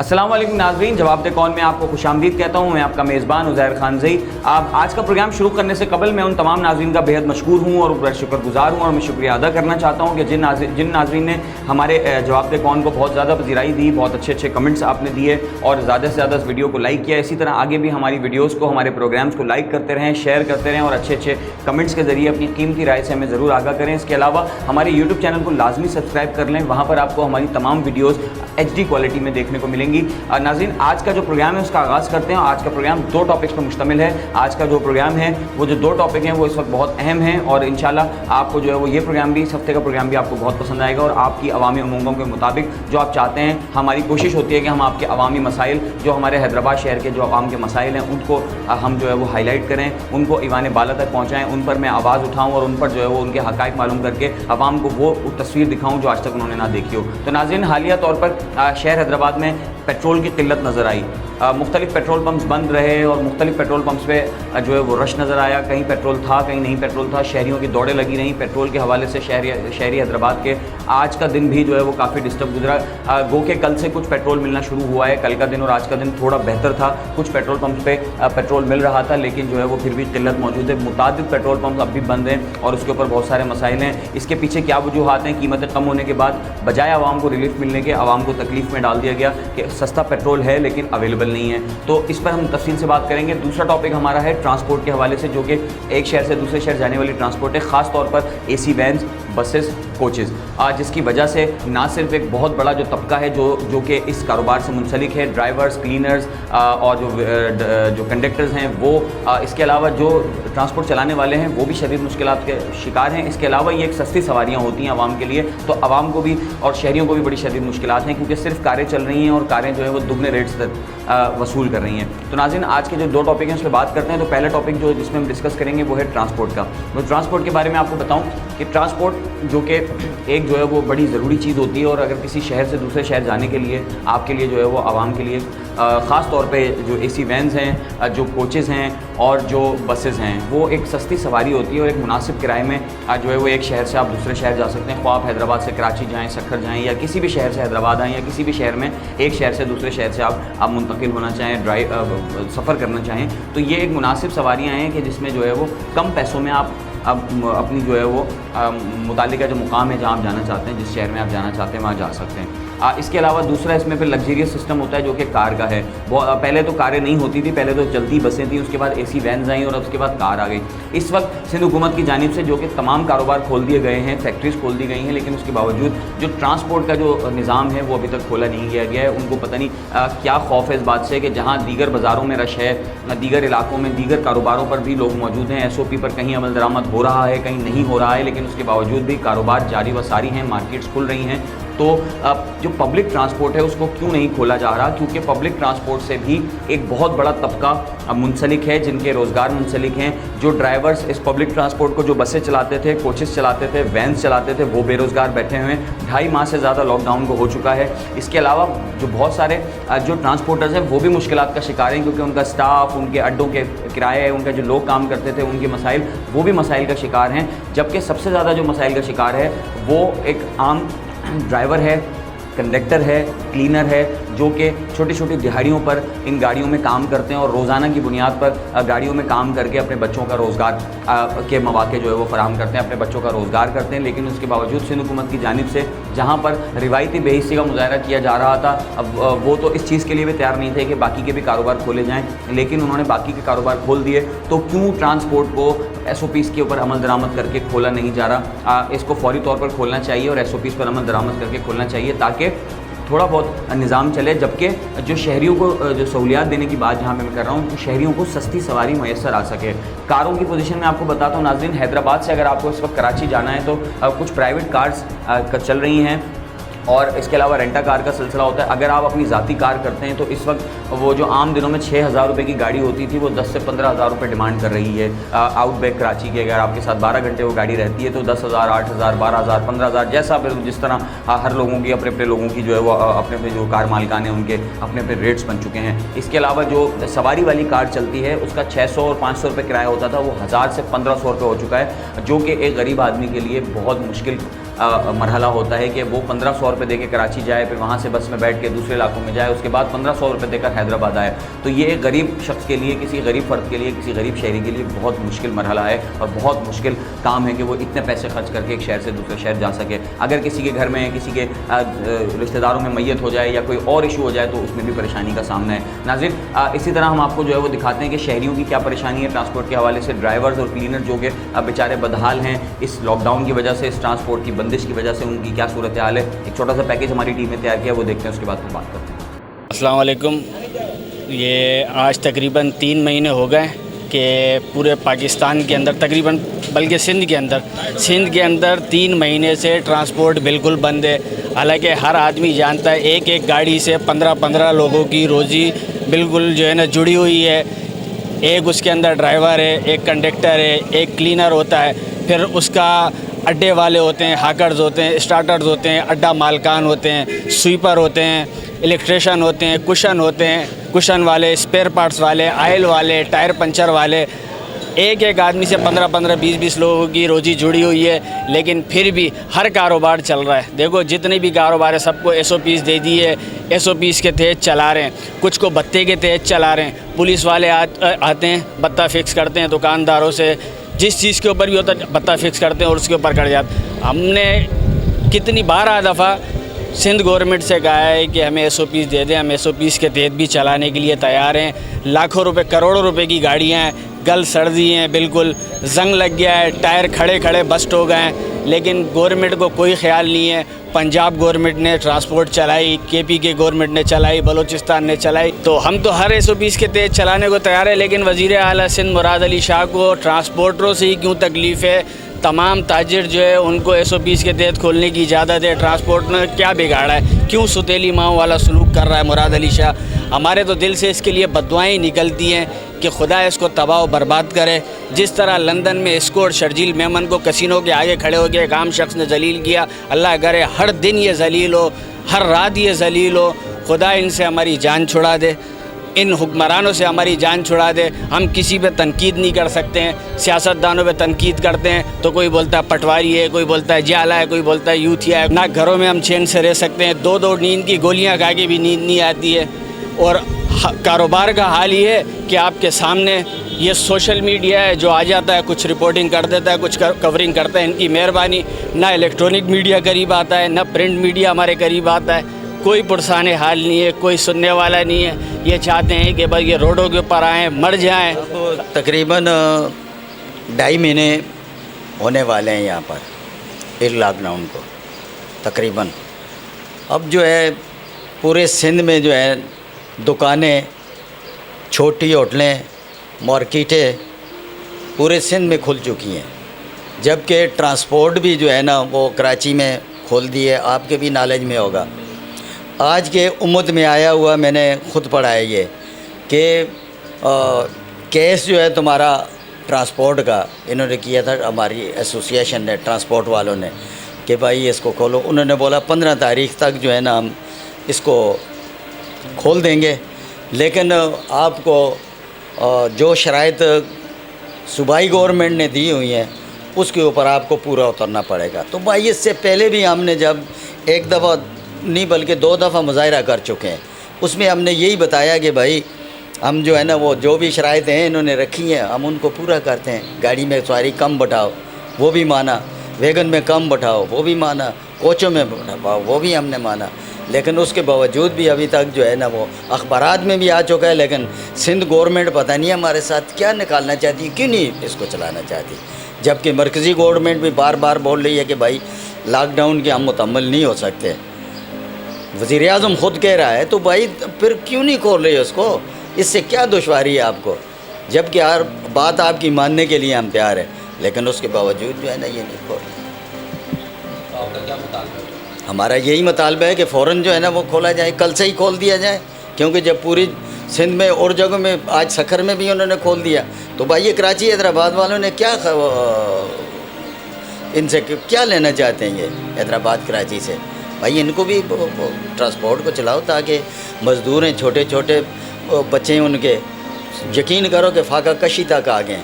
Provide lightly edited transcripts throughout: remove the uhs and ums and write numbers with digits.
अस्सलाम वालेकुम नाज़रीन, जवाब दे कौन में आपको खुशामदीद कहता हूँ। मैं आपका मेज़बान उज़ैर खान ज़ई। आज का प्रोग्राम शुरू करने से कबल मैं उन तमाम नाज़रीन का बेहद मशकूर हूँ और शुक्रगुज़ार हूँ और मैं शुक्रिया अदा करना चाहता हूँ कि जिन नाज़रीन ने हमारे जवाब दे कौन को बहुत ज़्यादा पज़ीराई दी, बहुत अच्छे अच्छे कमेंट्स आपने दिए और ज़्यादा से ज़्यादा इस वीडियो को लाइक किया। इसी तरह आगे भी हमारी वीडियोज़ को, हमारे प्रोग्राम्स को लाइक करते रहें, शेयर करते रहें और अच्छे अच्छे कमेंट्स के ज़रिए अपनी कीमती राय से हमें ज़रूर आगाह करें। इसके अलावा हमारे यूट्यूब चैनल को लाजमी सब्सक्राइब कर लें, वहाँ पर आपको हमारी तमाम वीडियोज़ HD क्वालिटी में देखने को मिलेंगी। नाज़रीन, आज का जो प्रोग्राम है उसका आगाज़ करते हैं। आज का प्रोग्राम 2 टॉपिक्स पर मुश्तमिल है। आज का जो प्रोग्राम है वो जो 2 टॉपिक हैं वो इस वक्त बहुत अहम हैं और इंशाल्लाह आपको जो है वो ये प्रोग्राम भी, इस हफ्ते का प्रोग्राम भी आपको बहुत पसंद आएगा और आपकी अवामी उमंगों के मुताबिक जो आप चाहते हैं। हमारी कोशिश होती है कि हम आपके अवामी मसाइल, जो हमारे हैदराबाद शहर के जो अवाम के मसाइल हैं उनको हम जो है वो हाईलाइट करें, उनको ईवान बाला तक पहुँचाएँ, उन पर मैं आवाज़ उठाऊँ और उन पर जो है वो उनके हक़ाइक़ मालूम करके अवाम को वो तस्वीर दिखाऊँ जो आज तक उन्होंने ना देखी हो। तो नाज़रीन, हालिया तौर पर शहर हैदराबाद में पेट्रोल की किल्लत नज़र आई। मुख्तलिफ पेट्रोल पंप्स बंद रहे और मुख्तलिफ पेट्रोल पंप्स पे जो है वो रश नज़र आया। कहीं पेट्रोल था, कहीं नहीं पेट्रोल था। शहरियों की दौड़ें लगी रहीं पेट्रोल के हवाले से। शहरी हैदराबाद के आज का दिन भी जो है वो काफ़ी डिस्टर्ब गुजरा। गो के कल से कुछ पेट्रोल मिलना शुरू हुआ है। कल का दिन और आज का दिन थोड़ा बेहतर था। कुछ पेट्रोल पंप्स पे पेट्रोल मिल रहा था, लेकिन जो है वो फिर भी किल्लत मौजूद है। मुतादिद पेट्रोल पंप अब भी बंद हैं और उसके ऊपर बहुत सारे मसाइल हैं। इसके पीछे क्या वजूहात हैं? कीमतें कम होने के बाद बजाय आवाम को रिलीफ मिलने के, आवाम को तकलीफ़ में डाल दिया गया कि सस्ता पेट्रोल है लेकिन अवेलेबल नहीं है। तो इस पर हम तफसील से बात करेंगे। दूसरा टॉपिक हमारा है ट्रांसपोर्ट के हवाले से, जो कि एक शहर से दूसरे शहर जाने वाली ट्रांसपोर्ट है, ख़ास तौर पर AC वैन्स, बसेस, कोचेज़, जिसकी वजह से ना सिर्फ एक बहुत बड़ा जो तबका है जो कि इस कारोबार से मुंसलिक है, ड्राइवर्स, क्लीनर्स और जो कंडक्टर्स हैं वो, इसके अलावा जो ट्रांसपोर्ट चलाने वाले हैं वो भी शदीद मुश्किलात के शिकार हैं। इसके अलावा ये एक सस्ती सवारियाँ होती हैं आवाम के लिए, तो आवाम को भी और शहरियों को भी बड़ी शदीद मुश्किलात हैं, क्योंकि सिर्फ कारें चल रही हैं और कारें जो है वो दुगने रेट्स वसूल कर रही हैं। तो नाज़रीन, आज के जो 2 टॉपिक हैं उस पर बात करते हैं। तो पहला टॉपिक जो जिसमें हम डिस्कस करेंगे वो है ट्रांसपोर्ट का। तो ट्रांसपोर्ट के बारे में आपको बताऊं कि ट्रांसपोर्ट जो कि एक जो है वो बड़ी ज़रूरी चीज़ होती है और अगर किसी शहर से दूसरे शहर जाने के लिए, आपके लिए जो है वो आवाम के लिए ख़ास तौर पे जो AC वैन्स हैं, जो कोचेज़ हैं और जो बसेज़ हैं, वो एक सस्ती सवारी होती है और एक मुनासिब किराए में जो है वो एक शहर से आप दूसरे शहर जा सकते हैं। ख्वाह आप हैदराबाद से कराची जाएँ, सक्खर जाएँ या किसी भी शहर से हैदराबाद आएँ या किसी भी शहर में एक शहर से दूसरे शहर से आप मुंतकिल होना चाहें, सफ़र करना चाहें, तो ये एक मुनासिब सवारियाँ हैं कि जिसमें जो है वो कम पैसों में आप अपनी जो है वो मुतालिका जो मुकाम है जहाँ आप जाना चाहते हैं, जिस शहर में आप जाना चाहते हैं वहाँ जा सकते हैं। इसके अलावा दूसरा इसमें फिर लग्जरियस सिस्टम होता है जो कि कार का है। पहले तो कारें नहीं होती थी, पहले तो चलती बसें थी, उसके बाद AC वैन्स आई और उसके बाद कार आ गई। इस वक्त सिंध हुकूमत की जानिब से जो कि तमाम कारोबार खोल दिए गए हैं, फैक्ट्रीज़ खोल दी गई हैं, लेकिन उसके बावजूद जो ट्रांसपोर्ट का जो निज़ाम है वो अभी तक खोला नहीं गया है। उनको पता नहीं क्या खौफ है इस बात से कि जहाँ दीगर बाज़ारों में रश है, दीगर इलाकों में, दीगर कारोबारों पर भी लोग मौजूद हैं, SOP पर कहीं अमल दरामद हो रहा है, कहीं नहीं हो रहा है, लेकिन उसके बावजूद भी कारोबार जारी व सारी हैं, मार्केट्स खुल रही हैं। तो जो पब्लिक ट्रांसपोर्ट है उसको क्यों नहीं खोला जा रहा? क्योंकि पब्लिक ट्रांसपोर्ट से भी एक बहुत बड़ा तबका मुंसलिक है, जिनके रोज़गार मुंसलिक हैं। जो ड्राइवर्स इस पब्लिक ट्रांसपोर्ट को, जो बसें चलाते थे, कोचेस चलाते थे, वैन्स चलाते थे, वो बेरोज़गार बैठे हुए हैं। 2.5 माह से ज़्यादा लॉकडाउन को हो चुका है। इसके अलावा जो बहुत सारे जो ट्रांसपोर्टर्स हैं वो भी मुश्किलात का शिकार हैं, क्योंकि उनका स्टाफ, उनके अड्डों के किराए, उनका जो लोग काम करते थे उनके मसाइल, वो भी मसाइल का शिकार हैं। जबकि सबसे ज़्यादा जो मसाइल का शिकार है वो एक आम ड्राइवर है, कंडक्टर है, क्लीनर है, जो कि छोटी छोटी दिहाड़ियों पर इन गाड़ियों में काम करते हैं और रोज़ाना की बुनियाद पर गाड़ियों में काम करके अपने बच्चों का रोज़गार के मौके जो है वो फराहम करते हैं, अपने बच्चों का रोज़गार करते हैं। लेकिन उसके बावजूद सिंध हुकूमत की जानिब से जहाँ पर रिवायती बेहिस्सी का मुजाहरा किया जा रहा था, अब वो तो इस चीज़ के लिए भी तैयार नहीं थे कि बाकी के भी कारोबार खोले जाएँ, लेकिन उन्होंने बाकी के कारोबार खोल दिए। तो क्यों ट्रांसपोर्ट को SOPs के ऊपर अमल दरामद करके खोला नहीं जा रहा? इसको फौरी तौर पर खोलना चाहिए और SOPs पर अमल दरामद करके खोलना चाहिए ताकि थोड़ा बहुत निज़ाम चले। जबकि जो शहरियों को जो सहूलियात देने की बात जहाँ पे मैं कर रहा हूँ, तो शहरियों को सस्ती सवारी मैसर आ सके। कारों की पोजीशन में आपको बताता हूँ नाज़रीन, हैदराबाद से अगर आपको इस वक्त कराची जाना है तो कुछ प्राइवेट कार्स चल रही हैं और इसके अलावा रेंटा कार का सिलसिला होता है। अगर आप अपनी ज़ाती कार करते हैं तो इस वक्त वो जो आम दिनों में 6,000 रुपये की गाड़ी होती थी वो 10 से 15,000 रुपये डिमांड कर रही है। आउटबैक कराची की अगर आपके साथ 12 घंटे वो गाड़ी रहती है तो 10,000, 8,000, 12,000, 15,000, जैसा फिर जिस तरह हर लोगों की अपने अपने लोगों की जो है वो अपने अपने जो कार मालिकान हैं उनके अपने अपने रेट्स बन चुके हैं। इसके अलावा जो सवारी वाली कार चलती है उसका 600 और 500 रुपये किराया होता था, वो 1,000 से 1,500 रुपये हो चुका है, जो कि एक गरीब आदमी के लिए बहुत मुश्किल मरहला होता है कि वो 1500 रुपये दे के कराची जाए, फिर वहाँ से बस में बैठ के दूसरे इलाकों में जाए, उसके बाद 1500 रुपये देकर हैदराबाद आए। तो ये एक गरीब शख्स के लिए, किसी गरीब फ़र्द के लिए, किसी गरीब शहरी के लिए बहुत मुश्किल मरहला है और बहुत मुश्किल काम है कि वो इतने पैसे खर्च करके एक शहर से दूसरे शहर जा सके। अगर किसी के घर में किसी के रिश्तेदारों में मैयत हो जाए या कोई और इशू हो जाए तो उसमें भी परेशानी का सामना है। नाज़रीन, इसी तरह हम आपको जो है वो दिखाते हैं कि शहरियों की क्या परेशानी है ट्रांसपोर्ट के हवाले से। ड्राइवर्स और क्लीनर जो कि बेचारे बदहाल हैं इस लॉकडाउन की वजह से, इस ट्रांसपोर्ट की बंदिश की वजह से, उनकी क्या सूरत हाल है। एक छोटा सा पैकेज हमारी टीम ने तैयार किया, वो देखते हैं, उसके बाद फिर बात करते हैं। अस्सलाम वालेकुम। ये आज तकरीबन 3 महीने हो गए कि पूरे पाकिस्तान के अंदर, तकरीबन बल्कि सिंध के अंदर 3 महीने से ट्रांसपोर्ट बिल्कुल बंद है। हालांकि हर आदमी जानता है एक एक गाड़ी से 15-15 लोगों की रोज़ी बिल्कुल जो है ना जुड़ी हुई है। एक उसके अंदर ड्राइवर है, एक कंडक्टर है, एक क्लीनर होता है, फिर उसका अड्डे वाले होते हैं, हाकर्स होते हैं, स्टार्टर्स होते हैं, अड्डा मालकान होते हैं, स्वीपर होते हैं, इलेक्ट्रिशियन होते हैं, कुशन होते हैं, कुशन वाले, स्पेयर पार्ट्स वाले, आयल वाले, टायर पंचर वाले। एक एक आदमी से 15-15, 20-20 लोगों की रोज़ी जुड़ी हुई है। लेकिन फिर भी हर कारोबार चल रहा है। देखो जितने भी कारोबार है सबको SOPs दे दिए, SOPs के तहत चला रहे हैं, कुछ को भत्ते के तहत चला रहे हैं। पुलिस वाले आते हैं, भत्ता फिक्स करते हैं दुकानदारों से, जिस चीज़ के ऊपर भी होता है भत्ता फिक्स करते हैं और उसके ऊपर कट जाते। हमने कितनी 12 दफ़ा सिंध गवर्नमेंट से कहा है कि हमें SOPs दे दें, हम SOPs के तहत भी चलाने के लिए तैयार हैं। लाखों रुपए, करोड़ों रुपए की गाड़ियाँ हैं, गल सर्दी हैं, बिल्कुल जंग लग गया है, टायर खड़े खड़े बस्ट हो गए हैं, लेकिन गवर्नमेंट को कोई ख्याल नहीं है। पंजाब गवर्नमेंट ने ट्रांसपोर्ट चलाई, KP के गवर्नमेंट ने चलाई, बलूचिस्तान ने चलाई, तो हम तो हर SOPs के तहत चलाने को तैयार है। लेकिन वज़ीर आला सिंध मुराद अली शाह को ट्रांसपोर्टरों से ही क्यों तकलीफ़ है? तमाम ताजिर जो है उनको SOPs के तहत खोलने की इजाज़त है। ट्रांसपोर्ट ने क्या बिगाड़ा है? क्यों सुतेली माओ वाला सलूक कर रहा है मुराद अली शाह? हमारे तो दिल से इसके लिए बद्दुआएं निकलती हैं कि खुदा इसको तबाह व बर्बाद करे। जिस तरह लंदन में इसको और शर्जील मेमन को कसिनो के आगे खड़े होकर एक आम शख्स ने जलील किया, अल्लाह करे हर दिन ये जलील हो, हर रात ये जलील हो। खुदा इनसे हमारी जान छुड़ा दे, इन हुक्मरानों से हमारी जान छुड़ा दे। हम किसी पे तनकीद नहीं कर सकते हैं। सियासतदानों पे तनकीद करते हैं तो कोई बोलता है पटवारी है, कोई बोलता है जाला है, कोई बोलता है यूथिया है। ना घरों में हम चैन से रह सकते हैं, 2-2 नींद की गोलियां खा के भी नींद नहीं आती है। और कारोबार का हाल ये है कि आपके सामने ये सोशल मीडिया है जो आ जाता है, कुछ रिपोर्टिंग कर देता है, कुछ कवरिंग करता है। इनकी मेहरबानी। ना इलेक्ट्रॉनिक मीडिया करीब आता है, ना प्रिंट मीडिया हमारे करीब आता है। कोई पुरसाने हाल नहीं है, कोई सुनने वाला नहीं है। ये चाहते हैं कि भाई ये रोडों के ऊपर आएँ, मर जाएँ। अब तकरीबन 2.5 महीने होने वाले हैं यहाँ पर इस लॉकडाउन को तकरीबन। अब जो है पूरे सिंध में जो है दुकानें, छोटी होटलें, मार्केटें पूरे सिंध में खुल चुकी हैं। जबकि ट्रांसपोर्ट भी जो है ना वो कराची में खोल दी है। आपके भी नॉलेज में होगा। आज के उम्मत में आया हुआ मैंने ख़ुद पढ़ा है ये कि केस जो है तुम्हारा ट्रांसपोर्ट का इन्होंने किया था, हमारी एसोसिएशन ने, ट्रांसपोर्ट वालों ने, कि भाई इसको खोलो। उन्होंने बोला 15 तारीख़ तक जो है ना हम इसको खोल देंगे, लेकिन आपको जो शराइत सूबाई गवर्नमेंट ने दी हुई हैं उसके ऊपर आपको पूरा उतरना पड़ेगा। तो भाई इससे पहले भी हमने जब एक दफ़ा नहीं बल्कि 2 दफ़ा मुज़ाहरा कर चुके हैं, उसमें हमने यही बताया कि भाई हम जो है ना वो जो भी शराइतें हैं इन्होंने रखी हैं हम उनको पूरा करते हैं। गाड़ी में सवारी कम बैठाओ वो भी माना, वैगन में कम बैठाओ वो भी माना, कोचों में बैठाओ वो भी हमने माना। लेकिन उसके बावजूद भी अभी तक जो है ना वो अखबारात में भी आ चुका है। लेकिन सिंध गवर्नमेंट पता नहीं हमारे साथ क्या निकालना चाहती, क्यों नहीं इसको चलाना चाहती। जबकि मरकज़ी गवर्नमेंट भी बार बार बोल रही है कि भाई लॉकडाउन के हम मुकम्मल नहीं हो सकते। वज़ीर आज़म ख़ुद कह रहा है, तो भाई फिर क्यों नहीं खोल रही है उसको? इससे क्या दुश्वारी है आपको? जबकि हर बात आपकी मानने के लिए हम तैयार हैं, लेकिन उसके बावजूद जो है ना ये नहीं खोल। तो आपका क्या मुतालबा है? हमारा यही मुतालबा है कि फ़ौरन जो है ना वो खोला जाए, कल से ही खोल दिया जाए। क्योंकि जब पूरी सिंध में और जगहों में, आज सखर में भी उन्होंने खोल दिया, तो भाई ये कराची हैदराबाद वालों ने क्या इनसे क्या लेना चाहते हैं ये हैदराबाद कराची से? भाई इनको भी ट्रांसपोर्ट को चलाओ ताकि मज़दूर हैं, छोटे छोटे बच्चे हैं उनके, यकीन करो कि फाका कशी तक आ गए।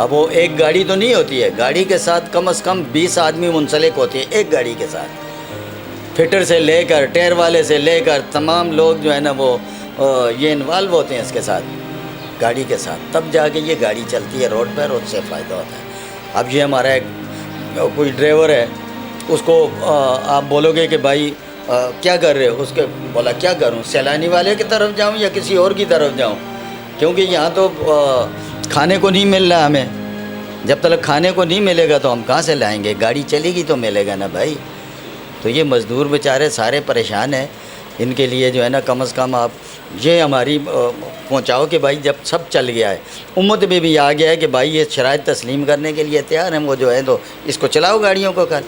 अब वो एक गाड़ी तो नहीं होती है, गाड़ी के साथ कम से कम 20 आदमी मुंसलिक होती है एक गाड़ी के साथ। फिटर से लेकर टायर वाले से लेकर तमाम लोग जो है ना वो ये इन्वॉल्व होते हैं इसके साथ, गाड़ी के साथ, तब जाके ये गाड़ी चलती है रोड पर, उससे फ़ायदा होता है। अब ये हमारा एक कोई ड्राइवर है, उसको आप बोलोगे कि भाई क्या कर रहे हो, उसके बोला क्या करूं, सैलानी वाले की तरफ जाऊं या किसी और की तरफ जाऊं, क्योंकि यहाँ तो खाने को नहीं मिल रहा हमें। जब तक खाने को नहीं मिलेगा तो हम कहाँ से लाएंगे, गाड़ी चलेगी तो मिलेगा ना भाई। तो ये मज़दूर बेचारे सारे परेशान हैं, इनके लिए जो है ना कम से कम आप ये हमारी पहुँचाओ कि भाई जब सब चल गया है, उम्मत में भी आ गया है कि भाई ये शराइत तस्लीम करने के लिए तैयार हैं वो जो है, तो इसको चलाओ गाड़ियों को कल।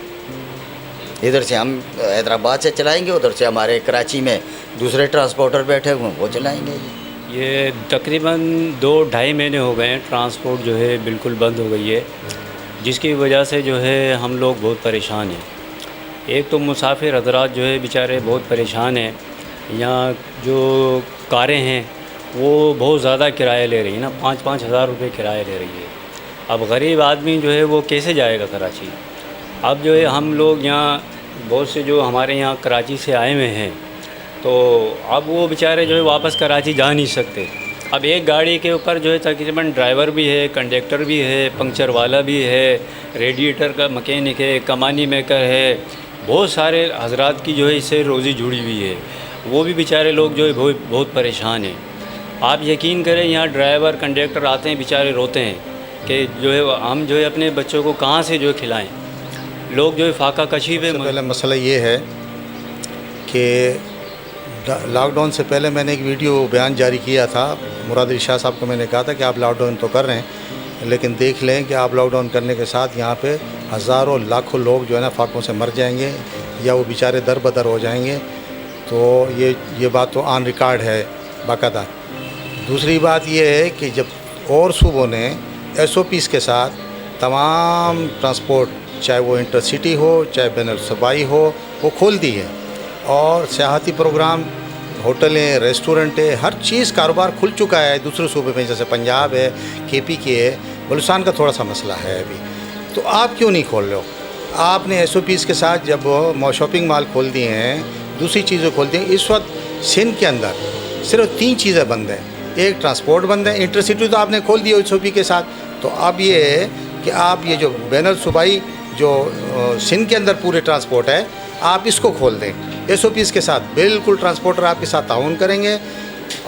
इधर से हम हैदराबाद से चलाएंगे, उधर से हमारे कराची में दूसरे ट्रांसपोर्टर बैठे हुए हैं वो चलाएंगे। ये तकरीबन 2-2.5 महीने हो गए हैं, ट्रांसपोर्ट जो है बिल्कुल बंद हो गई है, जिसकी वजह से जो है हम लोग बहुत परेशान हैं। एक तो मुसाफिर हजरात जो है बेचारे बहुत परेशान हैं, यहाँ जो कारें हैं वो बहुत ज़्यादा किराया ले रही है ना, 5-5 हज़ार रुपये किराया ले रही है। अब गरीब आदमी जो है वो कैसे जाएगा कराची। अब जो है हम लोग यहाँ बहुत से जो हमारे यहाँ कराची से आए हुए हैं, तो अब वो बेचारे जो है वापस कराची जा नहीं सकते। अब एक गाड़ी के ऊपर जो है तकरीबन ड्राइवर भी है, कंडक्टर भी है, पंक्चर वाला भी है, रेडिएटर का मैकेनिक है, कमानी मेकर है, बहुत सारे हजरात की जो है इससे रोज़ी जुड़ी हुई है। वो भी बेचारे लोग जो है बहुत परेशान हैं। आप यकीन करें यहाँ ड्राइवर कंडक्टर आते हैं बेचारे रोते हैं कि जो है हम जो है अपने बच्चों को कहाँ से जो है खिलाएँ। लोग जो है फाका कशी पे। पहले मसला ये है कि लॉकडाउन से पहले मैंने एक वीडियो बयान जारी किया था, मुराद अली शाह साहब को मैंने कहा था कि आप लॉकडाउन तो कर रहे हैं, लेकिन देख लें कि आप लॉकडाउन करने के साथ यहाँ पे हज़ारों लाखों लोग जो है ना फाकों से मर जाएंगे या वो बेचारे दर बदर हो जाएंगे। तो ये बात तो ऑन रिकॉर्ड है बाकायदा। दूसरी बात ये है कि जब और सूबों ने SOPs के साथ तमाम ट्रांसपोर्ट, चाहे वो इंटरसिटी हो चाहे बैनुल सूबाई हो, वो खोल दी है, और सियाहती प्रोग्राम, होटलें, रेस्टोरेंट है, हर चीज़ कारोबार खुल चुका है दूसरे सूबे में, जैसे पंजाब है, KP के है, बलूचिस्तान का थोड़ा सा मसला है अभी। तो आप क्यों नहीं खोल रहे हो? आपने SOPs के साथ जब शॉपिंग मॉल खोल दिए हैं, दूसरी चीज़ें खोल दी हैं। इस वक्त सिंध के अंदर सिर्फ 3 चीज़ें बंद हैं, एक ट्रांसपोर्ट बंद है, इंटरसिटी तो आपने खोल दी SOP के साथ। तो अब ये है कि आप ये जो बैनुल सूबाई जो सिंध के अंदर पूरे ट्रांसपोर्ट है, आप इसको खोल दें SOPs के साथ, बिल्कुल ट्रांसपोर्टर आपके साथ ताउन करेंगे।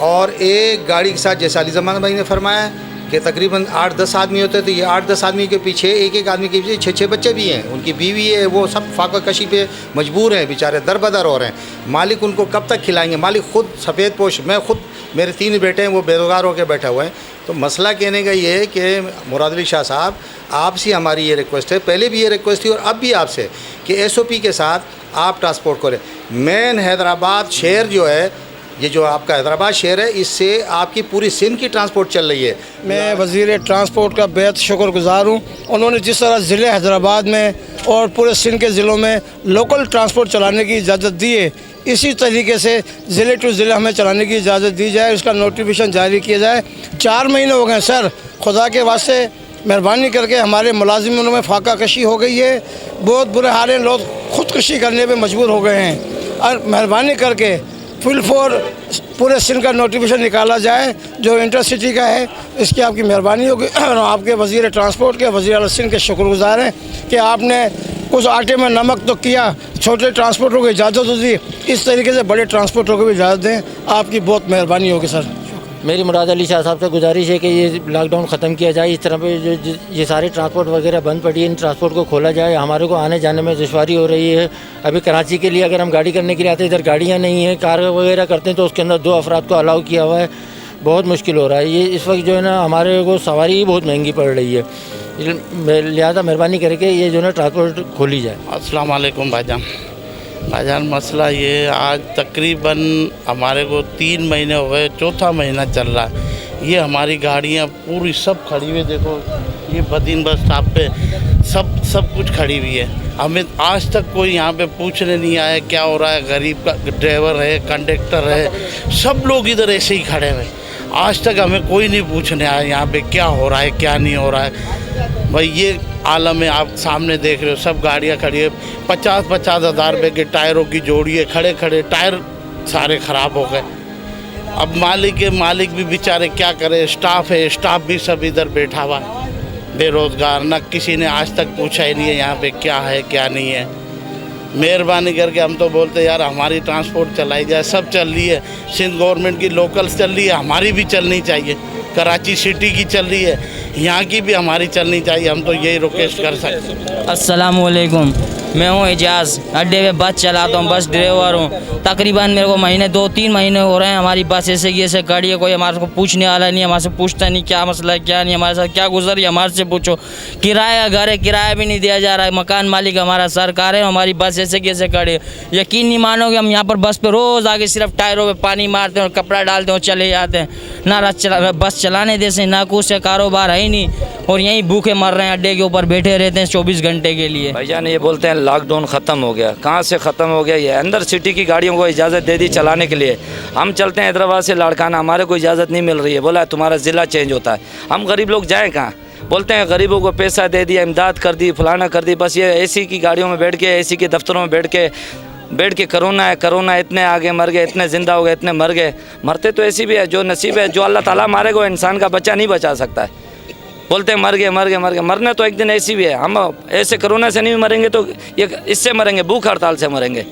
और एक गाड़ी के साथ जैसा अली ज़मान भाई ने फरमाया कि तकरीबन 8-10 आदमी होते हैं, तो ये 8-10 आदमी के पीछे एक आदमी के पीछे 6-6 बच्चे भी हैं, उनकी बीवी है, वो सब फाका कशी पे मजबूर हैं, बेचारे दरबदर हो रहे हैं। मालिक उनको कब तक खिलाएंगे? मालिक खुद सफ़ेद पोश, मैं खुद, मेरे 3 बेटे हैं वो बेरोज़गार होकर बैठे हुए हैं। तो मसला कहने का ये है कि मुराद अली शाह साहब, आपसे हमारी ये रिक्वेस्ट है, पहले भी ये रिक्वेस्ट थी और अब भी आपसे, कि SOP के साथ आप ट्रांसपोर्ट करें। मेन हैदराबाद शहर जो है, ये जो आपका हैदराबाद शहर है, इससे आपकी पूरी सिंध की ट्रांसपोर्ट चल रही है। मैं वज़ीर ट्रांसपोर्ट का बेहद शुक्रगुज़ार हूँ। उन्होंने जिस तरह ज़िले हैदराबाद में और पूरे सिंध के ज़िलों में लोकल ट्रांसपोर्ट चलाने की इजाज़त दी है, इसी तरीके से ज़िले टू ज़िले हमें चलाने की इजाज़त दी जाए, उसका नोटिफिकेशन जारी किया जाए। 4 महीने हो गए सर, खुदा के वास्ते मेहरबानी करके हमारे मुलाजिमों में फाका कशी हो गई है, बहुत बुरे हाल हैं, लोग ख़ुदकुशी करने पे मजबूर हो गए हैं। और मेहरबानी करके फुल फोर पूरे सिंध का नोटिफिकेशन निकाला जाए जो इंटरसिटी का है, इसकी आपकी मेहरबानी होगी। और आपके वज़ीर ट्रांसपोर्ट के, वज़ीर आला सिंध के शुक्रगुज़ार हैं कि आपने कुछ आटे में नमक तो किया, छोटे ट्रांसपोर्टरों को इजाज़त तो दी, इस तरीके से बड़े ट्रांसपोर्टरों को भी इजाज़त दें, आपकी बहुत मेहरबानी होगी सर। मेरी मुराद अली शाह साहब से गुजारिश है कि ये लॉकडाउन ख़त्म किया जाए। इस तरह पे जो ये सारे ट्रांसपोर्ट वगैरह बंद पड़ी है, इन ट्रांसपोर्ट को खोला जाए। हमारे को आने जाने में दुश्वारी हो रही है। अभी कराची के लिए अगर हम गाड़ी करने के लिए आते हैं, इधर गाड़ियाँ नहीं हैं, कार वगैरह करते हैं तो उसके अंदर 2 अफराद को अलाउ किया हुआ है, बहुत मुश्किल हो रहा है। ये इस वक्त जो है ना हमारे को सवारी ही बहुत महंगी पड़ रही है, लिहाजा मेहरबानी करके ये जो है ना ट्रांसपोर्ट खोली जाए। अस्सलाम वालेकुम भाईजान, मसला ये आज तकरीबन हमारे को 3 महीने हो गए, 4था महीना चल रहा है। ये हमारी गाड़ियाँ पूरी सब खड़ी हुई, देखो ये बदीन बस स्टॉप पे सब कुछ खड़ी हुई है। हमें आज तक कोई यहाँ पे पूछने नहीं आया क्या हो रहा है। गरीब का ड्राइवर है, कंडक्टर है, सब लोग इधर ऐसे ही खड़े हुए। आज तक हमें कोई नहीं पूछने आया यहाँ पे क्या हो रहा है क्या नहीं हो रहा है। भाई ये आलम है, आप सामने देख रहे हो, सब गाड़ियाँ खड़ी है, 50-50 हज़ार रुपये के टायरों की जोड़ी है, खड़े खड़े टायर सारे ख़राब हो गए। अब मालिक भी बेचारे क्या करे, स्टाफ है, स्टाफ भी सब इधर बैठा हुआ बेरोज़गार, ना किसी ने आज तक पूछा ही नहीं है यहाँ पे क्या है क्या नहीं है। मेहरबानी करके हम तो बोलते यार हमारी ट्रांसपोर्ट चलाई जाए, सब चल रही है, सिंध गवर्नमेंट की लोकल्स चल रही है, हमारी भी चलनी चाहिए, कराची सिटी की चल रही है, यहाँ की भी हमारी चलनी चाहिए। हम तो यही रिक्वेस्ट कर सकते हैं। अस्सलाम वालेकुम, मैं हूँ एजाज़, अड्डे पे बस चलाता हूँ, बस ड्राइवर हूँ। तकरीबन मेरे को 2-3 महीने हो रहे हैं, हमारी बस ऐसे गाड़ी है, कोई हमारे को पूछने वाला नहीं, हमारे से पूछता नहीं क्या मसला है क्या नहीं, हमारे साथ क्या गुजर रही है हमारे से पूछो। किराया घर है, किराया भी नहीं दिया जा रहा है, मकान मालिक हमारा सरकार है, हमारी बस ऐसे खड़ी है। यकीन नहीं मानोगे, हम यहाँ पर बस पे रोज़ आगे सिर्फ टायरों पे पानी मारते हैं और कपड़ा डालते हैं और चले जाते हैं, ना बस चलाने देते ना कुछ से कारोबार है ही नहीं, और यहीं भूखे मर रहे हैं, अड्डे के ऊपर बैठे रहते हैं 24 घंटे के लिए। भाईजान ये बोलते हैं लॉकडाउन ख़त्म हो गया, कहाँ से ख़त्म हो गया? ये अंदर सिटी की गाड़ियों को इजाज़त दे दी चलाने के लिए। हम चलते हैं हैदराबाद से लाड़काना, हमारे को इजाज़त नहीं मिल रही है, बोला तुम्हारा ज़िला चेंज होता है। हम गरीब लोग जाएँ कहाँ? बोलते हैं गरीबों को पैसा दे दिया, इमदाद कर दी, फलाना कर दी, बस ये एसी की गाड़ियों में बैठ के, एसी के दफ्तरों में बैठ के करोना है, करोना इतने आगे मर गए, इतने ज़िंदा हो गए, इतने मर गए। मरते तो ऐसी भी है, जो नसीब है, जो अल्लाह ताला मारेगा वो इंसान का बच्चा नहीं बचा सकता है। बोलते हैं मर गए, मरना तो एक दिन ऐसी भी है। हम ऐसे कोरोना से नहीं मरेंगे तो ये इससे मरेंगे, भूख हड़ताल से मरेंगे।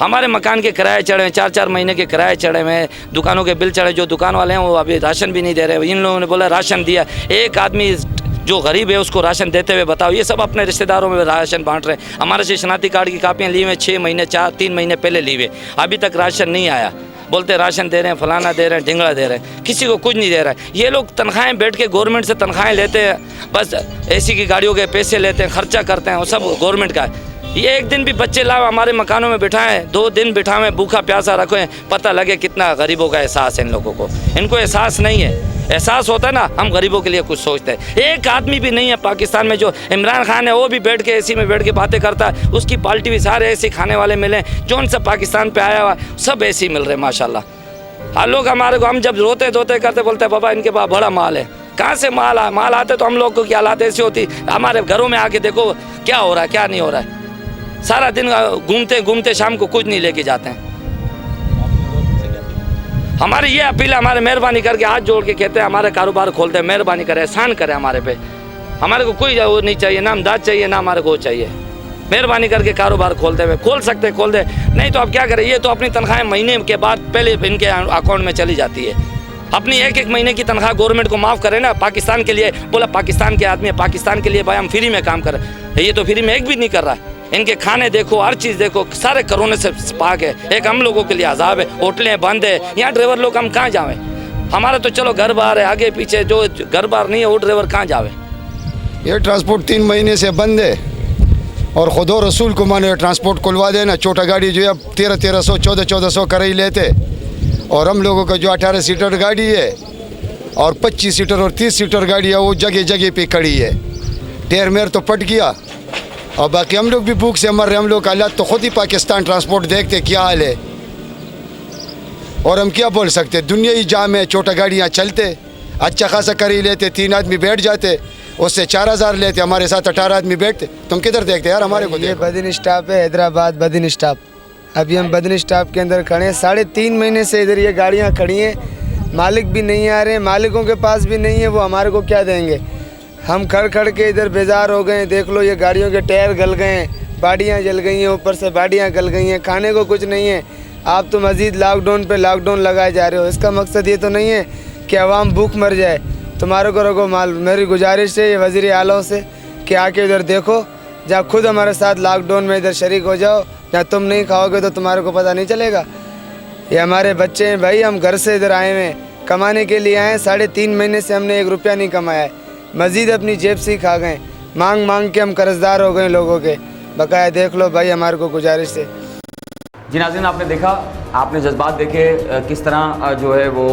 हमारे मकान के किराए चढ़े हैं, 4-4 महीने के किराए चढ़े हुए हैं, दुकानों के बिल चढ़े, जो दुकान वाले हैं वो अभी राशन भी नहीं दे रहे। इन लोगों ने बोला राशन दिया, एक आदमी जो गरीब है उसको राशन देते हुए बताओ। ये सब अपने रिश्तेदारों में राशन बांट रहे हैं। हमारे से शनाख्ती कार्ड की कापियाँ ली हुई 6 महीने 3 महीने पहले ली हुए, अभी तक राशन नहीं आया। बोलते राशन दे रहे हैं, फलाना दे रहे हैं, ढिंगड़ा दे रहे हैं, किसी को कुछ नहीं दे रहा है। ये लोग तनख्वाहें बैठ के गवर्नमेंट से तनख्वाहें लेते हैं, बस एसी की गाड़ियों के पैसे लेते हैं, खर्चा करते हैं, वो सब गवर्नमेंट का है। ये एक दिन भी बच्चे लाओ हमारे मकानों में बिठाएं, 2 दिन बिठाएं, भूखा प्यासा रखें, पता लगे कितना गरीबों का एहसास है इन लोगों को। इनको एहसास नहीं है, एहसास होता है ना, हम गरीबों के लिए कुछ सोचते हैं। एक आदमी भी नहीं है पाकिस्तान में, जो इमरान खान है वो भी बैठ के एसी में बैठ के बातें करता है, उसकी पार्टी भी सारे ऐसी खाने वाले मिले, जो उनसे पाकिस्तान पे आया हुआ सब ऐसे ही मिल रहे माशाल्लाह। हाँ, लोग हमारे को, हम जब रोते धोते करते बोलते हैं बाबा इनके पास बड़ा माल है। कहाँ से माल आते तो हम लोग को क्या हालात ऐसी होती, हमारे घरों में आके देखो क्या हो रहा है क्या नहीं हो रहा है। सारा दिन घूमते घूमते शाम को कुछ नहीं लेके जाते हैं। हमारी ये अपील है, हमारे मेहरबानी करके हाथ जोड़ के कहते हैं हमारे कारोबार खोलते हैं, मेहरबानी करें, एहसान करें हमारे पे। हमारे को कोई वो नहीं चाहिए, ना इमदाद चाहिए ना हमारे को चाहिए। मेहरबानी करके कारोबार खोलते हुए, खोल सकते खोल दे, नहीं तो अब क्या करें। ये तो अपनी तनख्वाहें महीने के बाद पहले इनके अकाउंट में चली जाती है। अपनी एक महीने की तनख्वाह गवर्नमेंट को माफ़ करें ना। पाकिस्तान के लिए बोला, पाकिस्तान के आदमी है, पाकिस्तान के लिए भाई हम फ्री में काम करें, ये तो फ्री में एक भी नहीं कर रहा है। इनके खाने देखो, हर चीज़ देखो, सारे कोरोना से पाक है। एक हम लोगों के लिए अजाब है, होटलें बंद है, यहाँ ड्राइवर लोग हम कहाँ जावें? हमारा तो चलो घर बार है, आगे पीछे जो घर बार नहीं है वो ड्राइवर कहाँ जावे? ये ट्रांसपोर्ट 3 महीने से बंद है, और खुदा रसूल को माने ट्रांसपोर्ट खुलवा देना। छोटा गाड़ी जो है 1300 1400 कर ही लेते, और हम लोगों का जो 18 सीटर गाड़ी है और 25 सीटर और 30 सीटर गाड़ी है वो जगह जगह पे खड़ी है। टेर मेर तो पट गया, और बाकी हम लोग भी भूख से मर रहे। हम लोग का हालात तो खुद ही पाकिस्तान ट्रांसपोर्ट देखते क्या हाल है, और हम क्या बोल सकते। दुनिया ही जाम है, छोटा गाड़ियाँ चलते अच्छा खासा कर ही लेते, 3 आदमी बैठ जाते, उससे 4000 लेते, हमारे साथ 18 आदमी बैठते। तुम किधर देखते यार हमारे को? ये बदन स्टॉप है, हैदराबाद बदन स्टॉप। अभी हम बदन स्टॉप के अंदर खड़े हैं, 3.5 महीने से इधर ये गाड़ियाँ खड़ी हैं, मालिक भी नहीं आ रहे हैं, मालिकों के पास भी नहीं है, वो हमारे को क्या देंगे। हम खड़ के इधर बेजार हो गए। देख लो ये गाड़ियों के टायर गल गए हैं, बाडियाँ जल गई हैं, ऊपर से बाडियाँ गल गई हैं, खाने को कुछ नहीं है। आप तो मज़ीद लॉकडाउन पे लॉकडाउन लगाए जा रहे हो। इसका मकसद ये तो नहीं है कि अवाम भूख मर जाए। तुम्हारे को रखो माल। मेरी गुजारिश है ये वज़ीर आला से कि आके इधर देखो, जहाँ खुद हमारे साथ लॉकडाउन में इधर शरीक हो जाओ। जहाँ तुम नहीं खाओगे तो तुम्हारे को पता नहीं चलेगा। ये हमारे बच्चे हैं भाई, हम घर से इधर आए हुए हैं, कमाने के लिए आए। 3.5 महीने से हमने 1 रुपया नहीं कमाया है, मज़ीद अपनी जेब से ही खा गए। मांग के हम कर्जदार हो गए लोगों के। बकाया देख लो भाई, हमारे को गुजारिश है। जी नाज़रीन, आपने देखा, आपने जज्बात देखे किस तरह जो है वो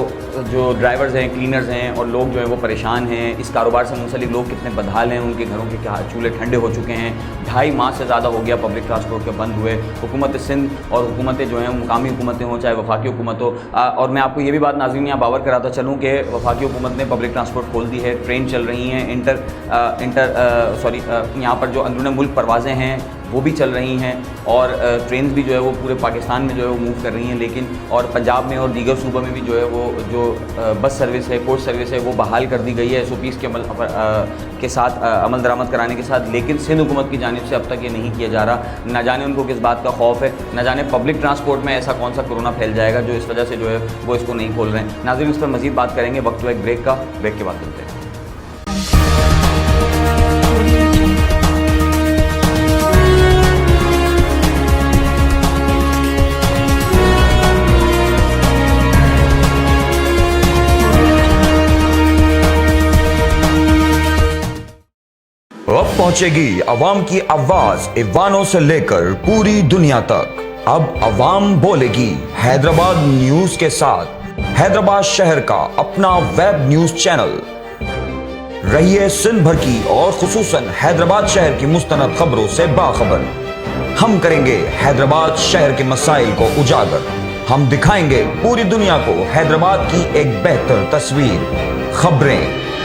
जो ड्राइवर्स हैं, क्लीनर्स हैं और लोग जो हैं वो परेशान हैं। इस कारोबार से मुंसलिक लोग कितने बदहाल हैं, उनके घरों के क्या चूल्हे ठंडे हो चुके हैं। 2.5 माह से ज़्यादा हो गया पब्लिक ट्रांसपोर्ट के बंद हुए। हुकूमत सिंध और हुकूमतें जो हैं, मुकामी हुकूमतें हों चाहे वफाकी हुकूमत हो, और मैं आपको ये भी बात नाज़रीन यहाँ बावर कराता चलूँ कि वफाकी हुकूमत ने पब्लिक ट्रांसपोर्ट खोल दी है, ट्रेन चल रही हैं, यहाँ पर जो अंदरूनी मुल्क परवाज़ें हैं वो भी चल रही हैं और ट्रेन भी जो है वो पूरे पाकिस्तान में जो है वो मूव कर रही हैं। लेकिन और पंजाब में और दीगर सूबों में भी जो है वो जो बस सर्विस है, कोच सर्विस है, वो बहाल कर दी गई है SOPs के के साथ अमल दरामद कराने के साथ। लेकिन सिंध हुकूमत की जानिब से अब तक ये नहीं किया जा रहा। न जाने उनको किस बात का खौफ है, न जाने पब्लिक ट्रांसपोर्ट में ऐसा कौन सा कोरोना फैल जाएगा जो इस वजह से जो है वो इसको नहीं खोल रहे हैं। नाज़रीन, इस पर मज़ीद बात करेंगे, वक्त हुआ एक ब्रेक का, ब्रेक के बाद करते हैं। अब पहुंचेगी अवाम की आवाज ईवानों से लेकर पूरी दुनिया तक। अब अवाम बोलेगी हैदराबाद न्यूज के साथ। हैदराबाद शहर का अपना वेब न्यूज चैनल। रहिए सिंध भर की और खुसूसन हैदराबाद शहर की मुस्तनद खबरों से बाखबर। हम करेंगे हैदराबाद शहर के मसाइल को उजागर। हम दिखाएंगे पूरी दुनिया को हैदराबाद की एक बेहतर तस्वीर। खबरें,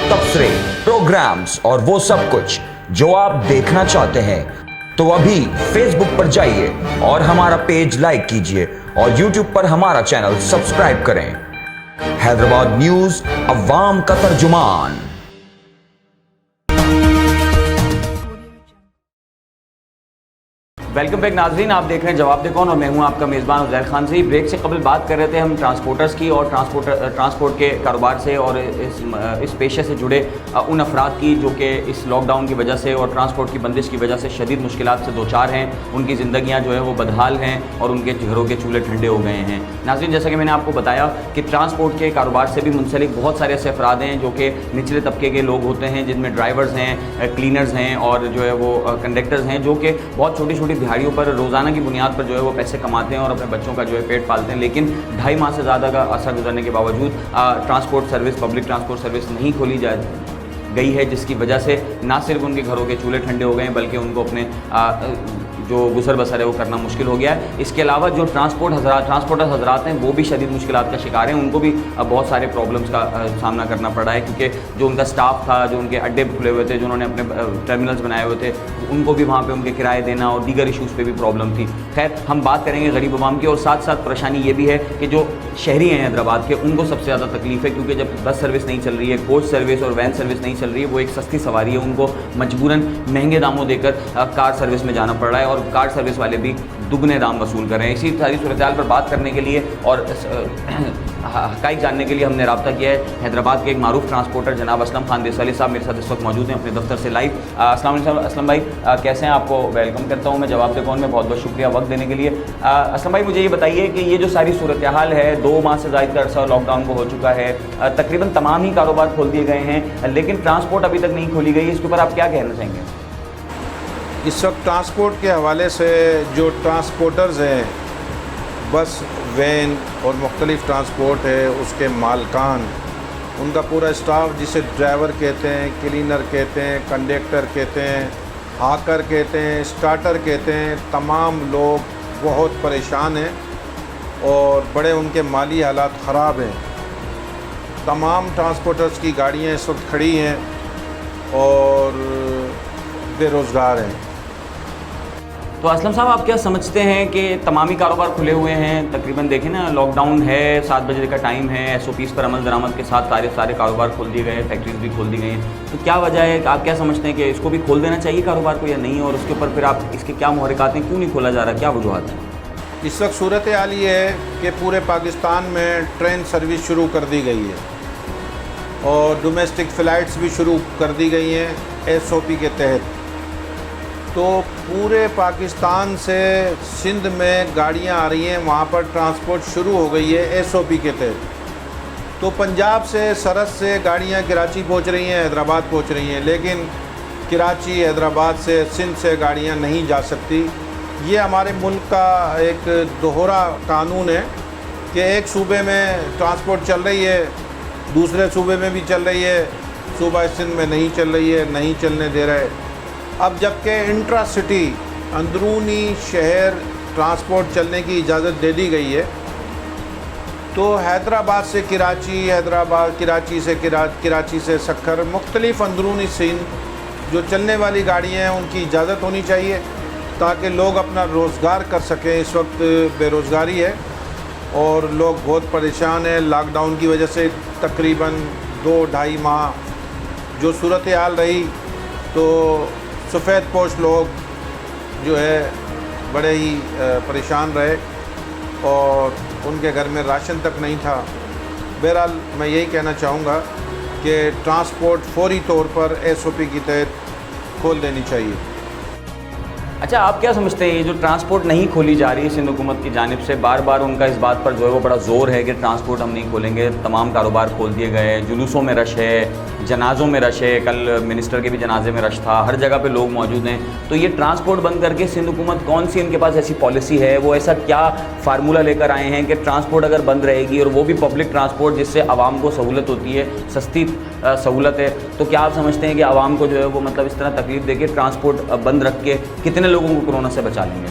तबसरे, प्रोग्राम्स और वो सब कुछ जो आप देखना चाहते हैं, तो अभी फेसबुक पर जाइए और हमारा पेज लाइक कीजिए और यूट्यूब पर हमारा चैनल सब्सक्राइब करें। हैदराबाद न्यूज, अवाम का तर्जुमान। वेलकम बैक नाजरीन, आप देख रहे हैं जवाब दे कौन और मैं हूं आपका मेज़बान उज़ैर खान से। ब्रेक से कबल बात कर रहे थे हम ट्रांसपोर्टर्स की और ट्रांसपोर्ट के कारोबार से और इस पेशे से जुड़े उन अफराद की जो कि इस लॉकडाउन की वजह से और ट्रांसपोर्ट की बंदिश की वजह से शदीद मुश्किलात से दो चार हैं। उनकी ज़िंदगियाँ जो है वो बदहाल हैं और उनके घरों के चूल्हे ठंडे हो गए हैं। नाज़रीन, जैसा कि मैंने आपको बताया कि ट्रांसपोर्ट के कारोबार से भी मुंसलिक बहुत सारे ऐसे अफराद हैं जो कि निचले तबके के लोग होते हैं, जिनमें ड्राइवर्स हैं, क्लीनर्स हैं और जो है वो कंडक्टर्स हैं, जो कि बहुत छोटी छोटी दिहाड़ियों पर रोज़ाना की बुनियाद पर जो है वो पैसे कमाते हैं और अपने बच्चों का जो है पेट पालते हैं। लेकिन 2.5 माह से ज़्यादा का अरसा गुजरने के बावजूद transport service, public transport service नहीं खोली गई है, जिसकी वजह से ना सिर्फ उनके घरों के चूल्हे ठंडे हो गए हैं बल्कि उनको अपने जो गुजर बसर है वो करना मुश्किल हो गया है। इसके अलावा जो ट्रांसपोर्टर हजरात हैं वो भी शदीद मुश्किलात का शिकार हैं। उनको भी बहुत सारे प्रॉब्लम्स का सामना करना पड़ रहा है, क्योंकि जो उनका स्टाफ था, जो उनके अड्डे खुले हुए थे, जो उन्होंने अपने टर्मिनल्स बनाए हुए थे, उनको भी वहाँ पे उनके किराए देना और दीगर इशूज़ पे भी प्रॉब्लम थी। खैर, हम बात करेंगे गरीब अवाम की और साथ साथ परेशानी ये भी है कि जो शहरी हैं हैदराबाद के, उनको सबसे ज़्यादा तकलीफ है, क्योंकि जब बस सर्विस नहीं चल रही है, कोच सर्विस और वैन सर्विस नहीं चल रही है, वो एक सस्ती सवारी है, उनको मजबूरन महंगे दामों देकर कार सर्विस में जाना पड़ रहा है और कार सर्विस वाले भी दुगने दाम वसूल कर रहे हैं। इसी सारी सूरत हाल पर बात करने के लिए और हक़ाइक़ जानने के लिए हमने रब्ता किया है हैदराबाद के एक मारूफ ट्रांसपोर्टर जनाब असलम खान देसवाली साहब मेरे साथ इस वक्त मौजूद हैं अपने दफ्तर से लाइव। अस्सलाम वालेकुम असलम भाई, कैसे हैं? आपको वेलकम करता हूं मैं जवाब दे कौन में। बहुत बहुत शुक्रिया वक्त देने के लिए। असलम भाई, मुझे ये बताइए कि ये जो सारी सूरत हाल है, 2 माह से ज़ायद का अरसा लॉकडाउन को हो चुका है, तकरीबन तमाम ही कारोबार खोल दिए गए हैं, लेकिन ट्रांसपोर्ट अभी तक नहीं खोली गई। इसके ऊपर आप क्या कहना चाहेंगे? इस वक्त ट्रांसपोर्ट के हवाले से जो ट्रांसपोर्टर्स हैं, बस, वैन और मुख्तलिफ़ ट्रांसपोर्ट है, उसके मालकान, उनका पूरा स्टाफ, जिसे ड्राइवर कहते हैं, क्लीनर कहते हैं, कंडक्टर कहते हैं, हाकर कहते हैं, स्टार्टर कहते हैं, तमाम लोग बहुत परेशान हैं और बड़े उनके माली हालात ख़राब हैं। तमाम ट्रांसपोर्टर्स की गाड़ियाँ इस वक्त खड़ी हैं और बेरोज़गार हैं। तो असलम साहब, आप क्या समझते हैं कि तमामी कारोबार खुले हुए हैं? तकरीबन देखें ना, लॉकडाउन है, 7 बजे का टाइम है, SOPs पर अमल दरामद के साथ सारे कारोबार खोल दिए गए हैं, फैक्ट्रीज भी खोल दी गई हैं। तो क्या वजह है? आप क्या समझते हैं कि इसको भी खोल देना चाहिए कारोबार को या नहीं? और उसके ऊपर फिर आप इसके क्या मुहर्रिकात हैं, क्यों नहीं खोला जा रहा, क्या वजूहत है? इस वक्त सूरत हाल ये है कि पूरे पाकिस्तान में ट्रेन सर्विस शुरू कर दी गई है और डोमेस्टिक फ़्लाइट्स भी शुरू कर दी गई हैं SOP के तहत। तो पूरे पाकिस्तान से सिंध में गाड़ियां आ रही हैं, वहाँ पर ट्रांसपोर्ट शुरू हो गई है SOP के तहत। तो पंजाब से, सरहद से गाड़ियां कराची पहुँच रही हैं, हैदराबाद पहुँच रही हैं, लेकिन कराची, हैदराबाद से, सिंध से गाड़ियां नहीं जा सकती ये हमारे मुल्क का एक दोहरा कानून है कि एक सूबे में ट्रांसपोर्ट चल रही है, दूसरे सूबे में भी चल रही है, सूबा सिंध में नहीं चल रही है, नहीं चलने दे रहे। अब जबकि इंट्रा सिटी अंदरूनी शहर ट्रांसपोर्ट चलने की इजाज़त दे दी गई है, तो हैदराबाद से कराची, कराची से सक्खर, मुख्तलिफ़ अंदरूनी सिंध जो चलने वाली गाड़ियाँ हैं उनकी इजाज़त होनी चाहिए ताकि लोग अपना रोज़गार कर सकें। इस वक्त बेरोज़गारी है और लोग बहुत परेशान हैं। लॉकडाउन की वजह से तकरीबन 2-2.5 माह जो सूरत हाल रही, तो सफ़ेद पोश लोग जो है बड़े ही परेशान रहे और उनके घर में राशन तक नहीं था। बहरहाल मैं यही कहना चाहूँगा कि ट्रांसपोर्ट फौरी तौर पर SOP के तहत खोल देनी चाहिए। अच्छा, आप क्या समझते हैं ये जो ट्रांसपोर्ट नहीं खोली जा रही है सिंध हुकूमत की जानिब से, बार बार उनका इस बात पर जो है वो बड़ा ज़ोर है कि ट्रांसपोर्ट हम नहीं खोलेंगे, तमाम कारोबार खोल दिए गए, जुलूसों में रश है, जनाज़ों में रश है, कल मिनिस्टर के भी जनाजे में रश था, हर जगह पे लोग मौजूद हैं, तो ये ट्रांसपोर्ट बंद करके सिंध हुकूमत कौन सी इनके पास ऐसी पॉलिसी है, वो ऐसा क्या फार्मूला लेकर आए हैं कि ट्रांसपोर्ट अगर बंद रहेगी और वो भी पब्लिक ट्रांसपोर्ट जिससे आवाम को सहूलत होती है, सस्ती सहूलत है, तो क्या आप समझते हैं कि आवाम को जो है वो मतलब इस तरह तकलीफ देके ट्रांसपोर्ट बंद रख के कितने लोगों को कोरोना से बचा लेंगे?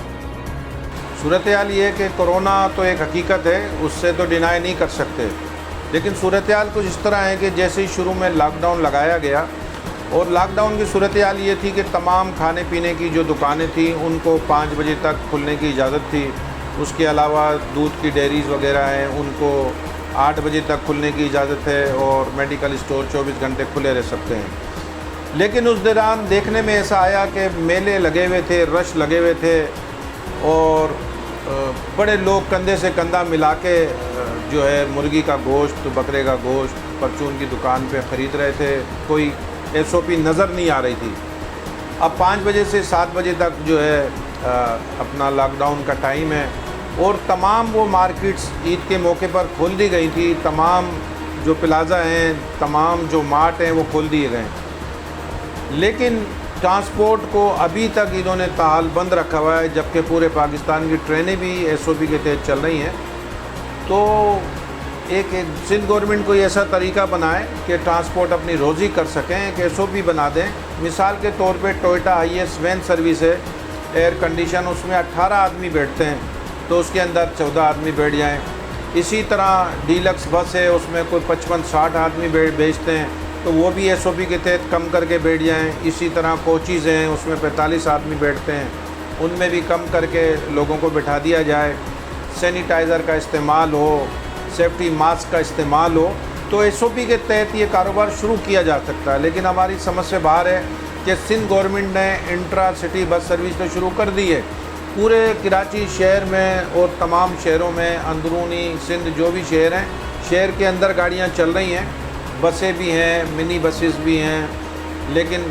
सूरत हाल ये है कि कोरोना तो एक हकीकत है, उससे तो डिनाई नहीं कर सकते, लेकिन सूरत हाल कुछ इस तरह है कि जैसे ही शुरू में लॉकडाउन लगाया गया और लॉकडाउन की सूरत हाल ये थी कि तमाम खाने पीने की जो दुकानें थीं उनको 5 बजे तक खुलने की इजाज़त थी। उसके अलावा दूध की डेयरीज़ वगैरह हैं उनको 8 बजे तक खुलने की इजाज़त है और मेडिकल स्टोर 24 घंटे खुले रह सकते हैं। लेकिन उस दौरान देखने में ऐसा आया कि मेले लगे हुए थे, रश लगे हुए थे और बड़े लोग कंधे से कंधा मिला के जो है मुर्गी का गोश्त, बकरे का गोश्त परचून की दुकान पे ख़रीद रहे थे। कोई SOP नज़र नहीं आ रही थी। अब 5 बजे से 7 बजे तक जो है अपना लॉकडाउन का टाइम है और तमाम वो मार्केट्स ईद के मौके पर खोल दी गई थी, तमाम जो प्लाज़ा हैं, तमाम जो मार्ट हैं वो खोल दिए गए, लेकिन ट्रांसपोर्ट को अभी तक इन्होंने ताहाल बंद रखा हुआ है, जबकि पूरे पाकिस्तान की ट्रेनें भी SOP के तहत चल रही हैं। तो एक सिंध गवर्नमेंट कोई ऐसा तरीका बनाए कि ट्रांसपोर्ट अपनी रोज़ी कर सकें, एक SOP बना दें। मिसाल के तौर पे टोयोटा हाईएस वैन सर्विस है, एयर कंडीशन, उसमें 18 आदमी बैठते हैं, तो उसके अंदर 14 आदमी बैठ जाएं। इसी तरह डीलक्स बस है, उसमें कोई 55-60 आदमी भेजते हैं, तो वो भी SOP के तहत कम करके बैठ जाएं। इसी तरह कोचेज़ हैं, उसमें 45 आदमी बैठते हैं, उनमें भी कम करके लोगों को बिठा दिया जाए। सैनिटाइज़र का इस्तेमाल हो, सेफ्टी मास्क का इस्तेमाल हो, तो SOP के तहत ये कारोबार शुरू किया जा सकता है। लेकिन हमारी समझ से बाहर है कि सिंध गवर्नमेंट ने इंट्रा सिटी बस सर्विस तो शुरू कर दी है पूरे कराची शहर में और तमाम शहरों में, अंदरूनी सिंध जो भी शहर हैं, शहर के अंदर गाड़ियाँ चल रही हैं, बसें भी हैं, मिनी बसेस भी हैं। लेकिन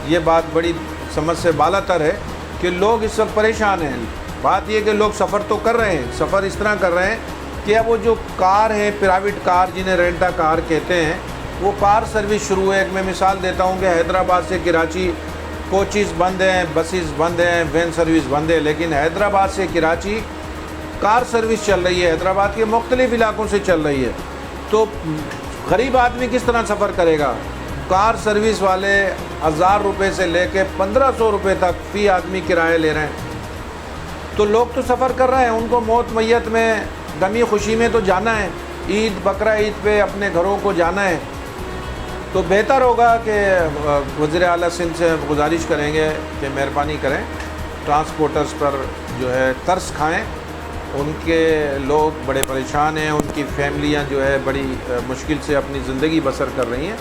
ये बात बड़ी समझ से बालातर है कि लोग इस वक्त परेशान हैं। बात ये कि लोग सफ़र तो कर रहे हैं, सफ़र इस तरह कर रहे हैं कि अब वो जो कार है, प्राइवेट कार जिन्हें रेंटा कार कहते हैं, वो कार सर्विस शुरू है। एक मैं मिसाल देता हूँ कि हैदराबाद से कराची कोचेज़ बंद हैं, बसेस बंद हैं, वैन सर्विस बंद है, लेकिन हैदराबाद से कराची कार सर्विस चल रही है, हैदराबाद के मुख्तलिफ़ इलाकों से चल रही है। तो गरीब आदमी किस तरह सफ़र करेगा? कार सर्विस वाले 1000 रुपये से लेके 1500 रुपये तक फ़ी आदमी किराया ले रहे हैं। तो लोग तो सफ़र कर रहे हैं, उनको मौत मैयत में, गमी खुशी में तो जाना है, ईद बकरा ईद पे अपने घरों को जाना है। तो बेहतर होगा कि वज़ीर आला सिंध से गुजारिश करेंगे कि मेहरबानी करें, ट्रांसपोर्टर्स पर जो है तरस खाएं। उनके लोग बड़े परेशान हैं, उनकी फैमिलियां जो है बड़ी मुश्किल से अपनी ज़िंदगी बसर कर रही हैं।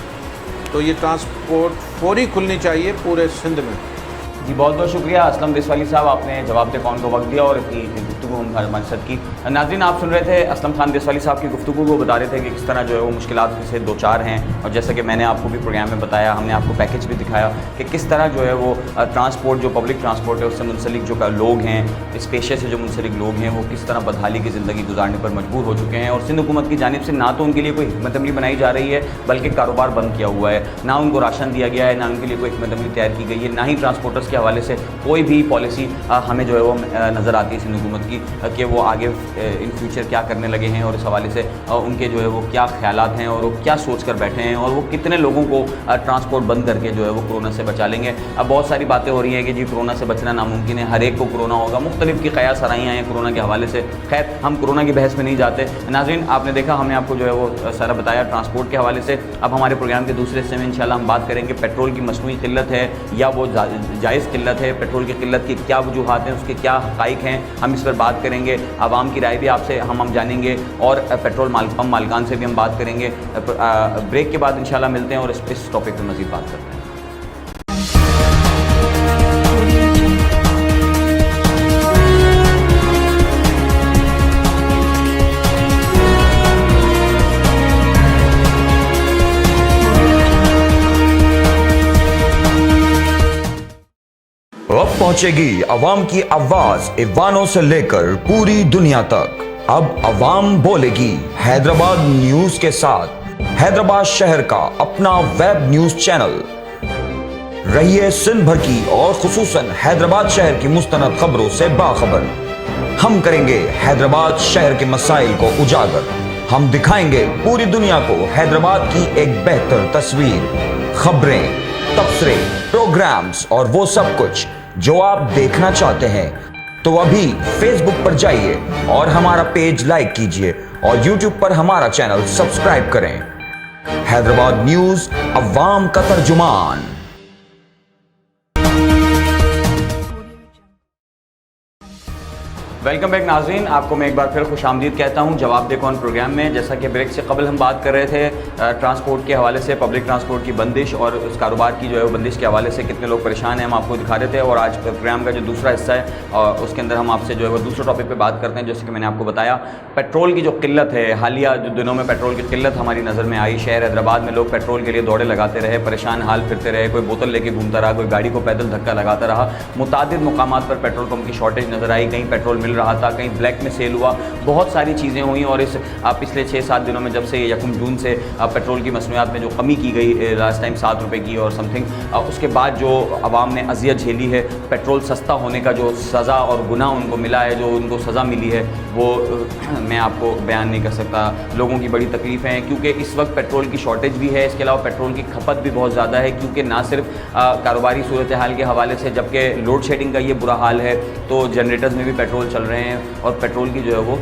तो ये ट्रांसपोर्ट फौरी खुलनी चाहिए पूरे सिंध में। जी बहुत बहुत शुक्रिया असलम देशवाली साहब, आपने जवाब दे कौन को वक्त दिया और इतनी गुफ्तगू हमारे साथ की। नाज़रीन, आप सुन रहे थे असलम खान देशवाली साहब की गुफ्तगू को, बता रहे थे कि किस तरह जो है वो मुश्किलात से 2-4 हैं। और जैसा कि मैंने आपको भी प्रोग्राम में बताया, हमने आपको पैकेज भी दिखाया कि किस तरह जो है वो ट्रांसपोर्ट, जो पब्लिक ट्रांसपोर्ट है, उससे मुंसलिक जो लोग हैं, इस पेशे से जो मुंसलिक लोग हैं, वो किस तरह बदहाली की ज़िंदगी गुजारने पर मजबूर हो चुके हैं। और सिंध हुकूमत की जानिब से ना तो उनके लिए कोई हिकमत अमली बनाई जा रही है, बल्कि कारोबार बंद किया हुआ है। ना उनको राशन दिया गया है, ना उनके लिए कोई हिकमत अमली तैयार की गई है, ना ही ट्रांसपोर्टर्स के के हवाले से कोई भी पॉलिसी हमें जो है वो नज़र आती है सिंध हुकूमत की कि वो आगे इन फ्यूचर क्या करने लगे हैं और इस हवाले से उनके जो है वो क्या ख्यालात हैं और वो क्या सोच कर बैठे हैं और वो कितने लोगों को ट्रांसपोर्ट बंद करके जो है वो कोरोना से बचा लेंगे। अब बहुत सारी बातें हो रही हैं कि जी कोरोना से बचना नामुमकिन है, हर एक को कोरोना होगा, मुख्तलिफ की क़यास सराहियाँ हैं कोरोना के हवाले से। खैर हम कोरोना की बहस में नहीं जाते। नाज़रीन आपने देखा, हमने आपको जो है वो सारा बताया ट्रांसपोर्ट के हवाले से। अब हमारे प्रोग्राम के दूसरे हिस्से में इंशाल्लाह हम बात करेंगे पेट्रोल की मसनूई किल्लत है या वो जायज़ किल्लत है, पेट्रोल की किल्लत की क्या वजूहात हैं, उसके क्या हक़ाइक़ हैं, हम इस पर बात करेंगे। आवाम की राय भी आपसे हम जानेंगे और पेट्रोल पंप मालिकान से भी हम बात करेंगे। ब्रेक के बाद इंशाल्लाह मिलते हैं और इस टॉपिक पर मज़ीद बात करते हैं। अब पहुंचेगी अवाम की आवाज ईवानों से लेकर पूरी दुनिया तक। अब अवाम बोलेगी हैदराबाद न्यूज के साथ हैदराबाद शहर का अपना वेब न्यूज चैनल। रहिए सिंध भर की और खुसूसन हैदराबाद शहर की मुस्तनद खबरों से बाखबर। हम करेंगे हैदराबाद शहर के मसाइल को उजागर। हम दिखाएंगे पूरी दुनिया को हैदराबाद की एक बेहतर तस्वीर, खबरें, तबसरे, प्रोग्राम्स और वो सब कुछ जो आप देखना चाहते हैं। तो अभी फेसबुक पर जाइए और हमारा पेज लाइक कीजिए और यूट्यूब पर हमारा चैनल सब्सक्राइब करें। हैदराबाद न्यूज, अवाम का तर्जुमान। वेलकम बैक नाज़रीन, आपको मैं एक बार फिर खुशामदीद कहता हूं जवाब दे कौन प्रोग्राम में। जैसा कि ब्रेक से कबल हम बात कर रहे थे ट्रांसपोर्ट के हवाले से, पब्लिक ट्रांसपोर्ट की बंदिश और उस कारोबार की जो है वो बंदिश के हवाले से कितने लोग परेशान हैं हम आपको दिखा रहे थे। और आज प्रोग्राम का जो दूसरा हिस्सा है और उसके अंदर हम आपसे जो है वो दूसरे टॉपिक पर बात करते हैं। जैसे कि मैंने आपको बताया, पेट्रोल की जो किल्लत है, हालिया जो दिनों में पेट्रोल की किल्लत हमारी नज़र में आई। शहर हैदराबाद में लोग पेट्रोल के लिए दौड़े लगाते रहे, परेशान हाल फिरते रहे, कोई बोतल लेके घूमता रहा, कोई गाड़ी को पैदल धक्का लगाता रहा। मुतादिद मुकामात पर पेट्रोल पंप की शॉर्टेज नज़र आई, कहीं पेट्रोल मिल रहा था, कहीं ब्लैक में सेल हुआ, बहुत सारी चीज़ें हुई। और इस पिछले 6-7 दिनों में जब से 1 जून से पेट्रोल की मसनूआत में जो कमी की गई लास्ट टाइम 7 रुपये की और समथिंग, उसके बाद जो आवाम ने अजियत झेली है, पेट्रोल सस्ता होने का जो सज़ा और गुनाह उनको मिला है, जो उनको सज़ा मिली है, वो मैं आपको बयान नहीं कर सकता। लोगों की बड़ी तकलीफ़ें हैं क्योंकि इस वक्त पेट्रोल की शॉर्टेज भी है, इसके अलावा पेट्रोल की खपत भी बहुत ज़्यादा है क्योंकि ना सिर्फ कारोबारी सूरत हाल के हवाले से, जबकि लोड शेडिंग का ये बुरा हाल है तो जनरेटर्स में भी पेट्रोल चल रहे हैं और पेट्रोल की जो है वो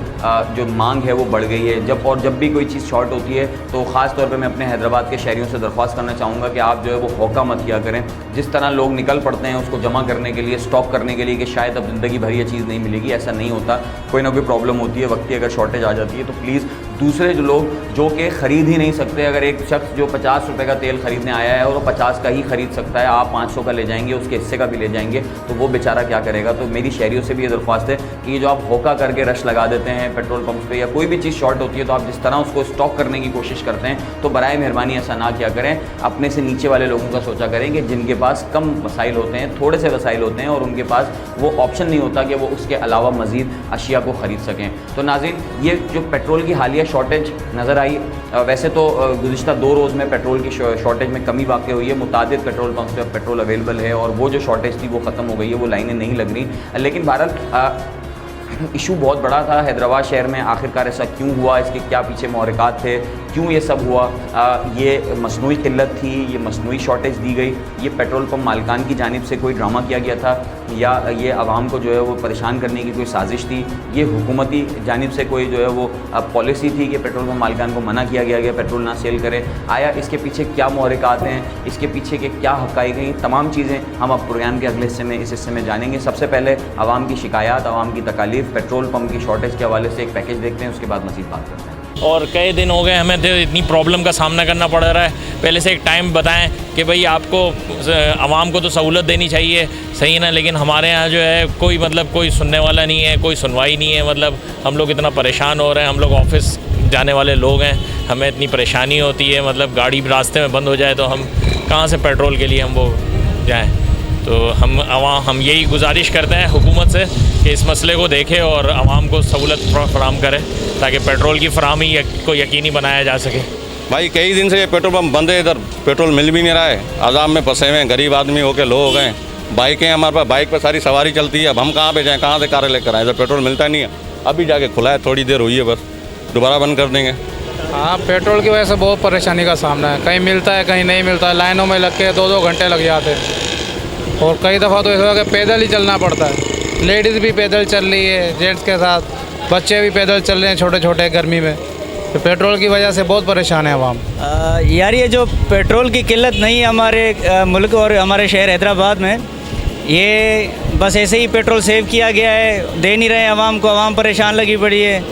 जो मांग है वो बढ़ गई है। जब भी कोई चीज़ शॉर्ट होती है तो ख़ास तौर पे मैं अपने हैदराबाद के शहरियों से दरख्वास्त करना चाहूँगा कि आप जो है वो होका मत किया करें। जिस तरह लोग निकल पड़ते हैं उसको जमा करने के लिए, स्टॉक करने के लिए कि शायद अब ज़िंदगी भर ये चीज़ नहीं मिलेगी, ऐसा नहीं होता। कोई ना कोई प्रॉब्लम होती है, वक्त की अगर शॉर्टेज आ जाती है तो प्लीज़ दूसरे जो लोग जो कि ख़रीद ही नहीं सकते, अगर एक शख्स जो 50 रुपये का तेल ख़रीदने आया है और वो 50 का ही ख़रीद सकता है, आप 500 का ले जाएंगे, उसके हिस्से का भी ले जाएंगे, तो वो बेचारा क्या करेगा। तो मेरी शहरियों से भी ये दरख्वास्त है कि ये जो आप होका करके रश लगा देते हैं पेट्रोल पंप पे या कोई भी चीज़ शॉर्ट होती है तो आप जिस तरह उसको स्टॉक करने की कोशिश करते हैं, तो बराए मेहरबानी ऐसा ना किया करें। अपने से नीचे वाले लोगों का सोचा करें कि जिनके पास कम वसाइल होते हैं, थोड़े से वसाइल होते हैं और उनके पास वो ऑप्शन नहीं होता कि वो उसके अलावा मज़ीद अशिया को ख़रीद सकें। तो नाज़रीन, ये जो पेट्रोल की हालिया शॉर्टेज नज़र आई, वैसे तो गुज़िश्ता 2 रोज़ में पेट्रोल की शॉर्टेज में कमी वाक़ हुई है। मुतादिद पेट्रोल पंप पे पेट्रोल अवेलेबल है और वो जो शॉर्टेज थी वो ख़त्म हो गई है, वो लाइनें नहीं लग रही। लेकिन बहरहाल इशू बहुत बड़ा था हैदराबाद शहर में। आखिरकार ऐसा क्यों हुआ, इसके क्या पीछे महरक़ात थे, क्यों ये सब हुआ? ये मसनूई किल्लत थी, ये मसनूई शॉर्टेज दी गई, ये पेट्रोल पंप मालिकान की जानिब से कोई ड्रामा किया गया था या ये आवाम को जो है वो परेशान करने की कोई साजिश थी, ये हुकूमती जानिब से कोई जो है वो पॉलिसी थी कि पेट्रोल पंप मालिकान को मना किया गया पेट्रोल ना सेल करे? आया इसके पीछे क्या महरक़ात हैं, इसके पीछे के क्या हक़ाइक़ हैं? तमाम चीज़ें हम अब प्रोग्राम के अगले हिस्से में इस हिस्से में जानेंगे। सबसे पहले आवाम की शिकायत, आवाम की तकालीफ, पेट्रोल पंप की शॉर्टेज के हवाले से एक पैकेज देखते हैं, उसके बाद मज़ीद बात करते हैं। और कई दिन हो गए हमें तो इतनी प्रॉब्लम का सामना करना पड़ रहा है। पहले से एक टाइम बताएं कि भाई आपको आवाम को तो सहूलत देनी चाहिए, सही ना, लेकिन हमारे यहाँ जो है कोई कोई सुनने वाला नहीं है, कोई सुनवाई नहीं है। हम लोग इतना परेशान हो रहे हैं, हम लोग ऑफिस जाने वाले लोग हैं, हमें इतनी परेशानी होती है। गाड़ी रास्ते में बंद हो जाए तो हम कहाँ से पेट्रोल के लिए हम वो जाएँ। तो हम यही गुजारिश करते हैं हुकूमत से कि इस मसले को देखे और आवाम को सहूलत फराहम करे ताकि पेट्रोल की फराहमी को यकीनी बनाया जा सके। भाई कई दिन से ये पेट्रोल पंप बंद है, इधर पेट्रोल मिल भी नहीं रहा है, अजाब में फंसे हुए हैं, गरीब आदमी हो के लो हो गए। बाइकें हमारे पास, बाइक पर सारी सवारी चलती है। अब हम कहाँ पे जाएँ, कहाँ से कारें लेकर आएँ, जब पेट्रोल मिलता नहीं है। अभी जाके खुला है, थोड़ी देर हुई है बस, दोबारा बंद कर देंगे। हाँ, पेट्रोल की वजह से बहुत परेशानी का सामना है। कहीं मिलता है, कहीं नहीं मिलता है। लाइनों में लग के 2-2 घंटे लग जाते हैं और कई दफ़ा तो ऐसा है कि पैदल ही चलना पड़ता है। लेडीज़ भी पैदल चल रही है जेंट्स के साथ, बच्चे भी पैदल चल रहे हैं छोटे छोटे गर्मी में। तो पेट्रोल की वजह से बहुत परेशान है आवाम। यार ये जो पेट्रोल की किल्लत नहीं है हमारे मुल्क और हमारे शहर हैदराबाद में, ये बस ऐसे ही पेट्रोल सेव किया गया है, दे नहीं रहे हैं आवाम को। आवाम परेशान लगी पड़ी है।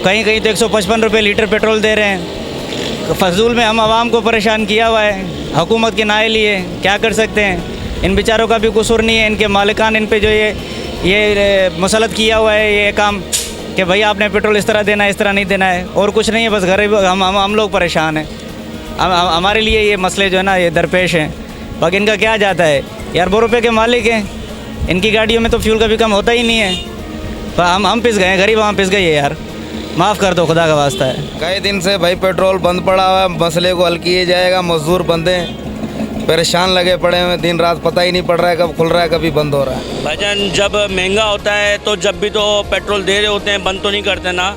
कहीं कहीं तो 155 रुपये लीटर पेट्रोल दे रहे हैं। फजूल में हम आवाम को परेशान किया हुआ है। हुकूमत के नायल लिए क्या कर सकते हैं। इन बेचारों का भी कसूर नहीं है। इनके मालिकान इन पे जो ये मुसलत किया हुआ है ये काम कि भाई आपने पेट्रोल इस तरह देना है, इस तरह नहीं देना है, और कुछ नहीं है। बस गरीब हम लोग परेशान हैं। हमारे लिए ये मसले जो है ना ये दरपेश हैं। बाकी इनका क्या जाता है यार, 2 रुपये के मालिक हैं। इनकी गाड़ियों में तो फ्यूल का भी कम होता ही नहीं है। पर हम पिस गए, गरीब हम पिस गए यार, माफ़ कर दो, खुदा का वास्ता है। कई दिन से भाई पेट्रोल बंद पड़ा हुआ है, मसले को हल किया जाएगा। मजदूर बंदे परेशान लगे पड़े हैं, दिन रात पता ही नहीं पड़ रहा है कब खुल रहा है कभी बंद हो रहा है। भाईजान जब महंगा होता है तो जब भी तो पेट्रोल दे रहे होते हैं, बंद तो नहीं करते ना।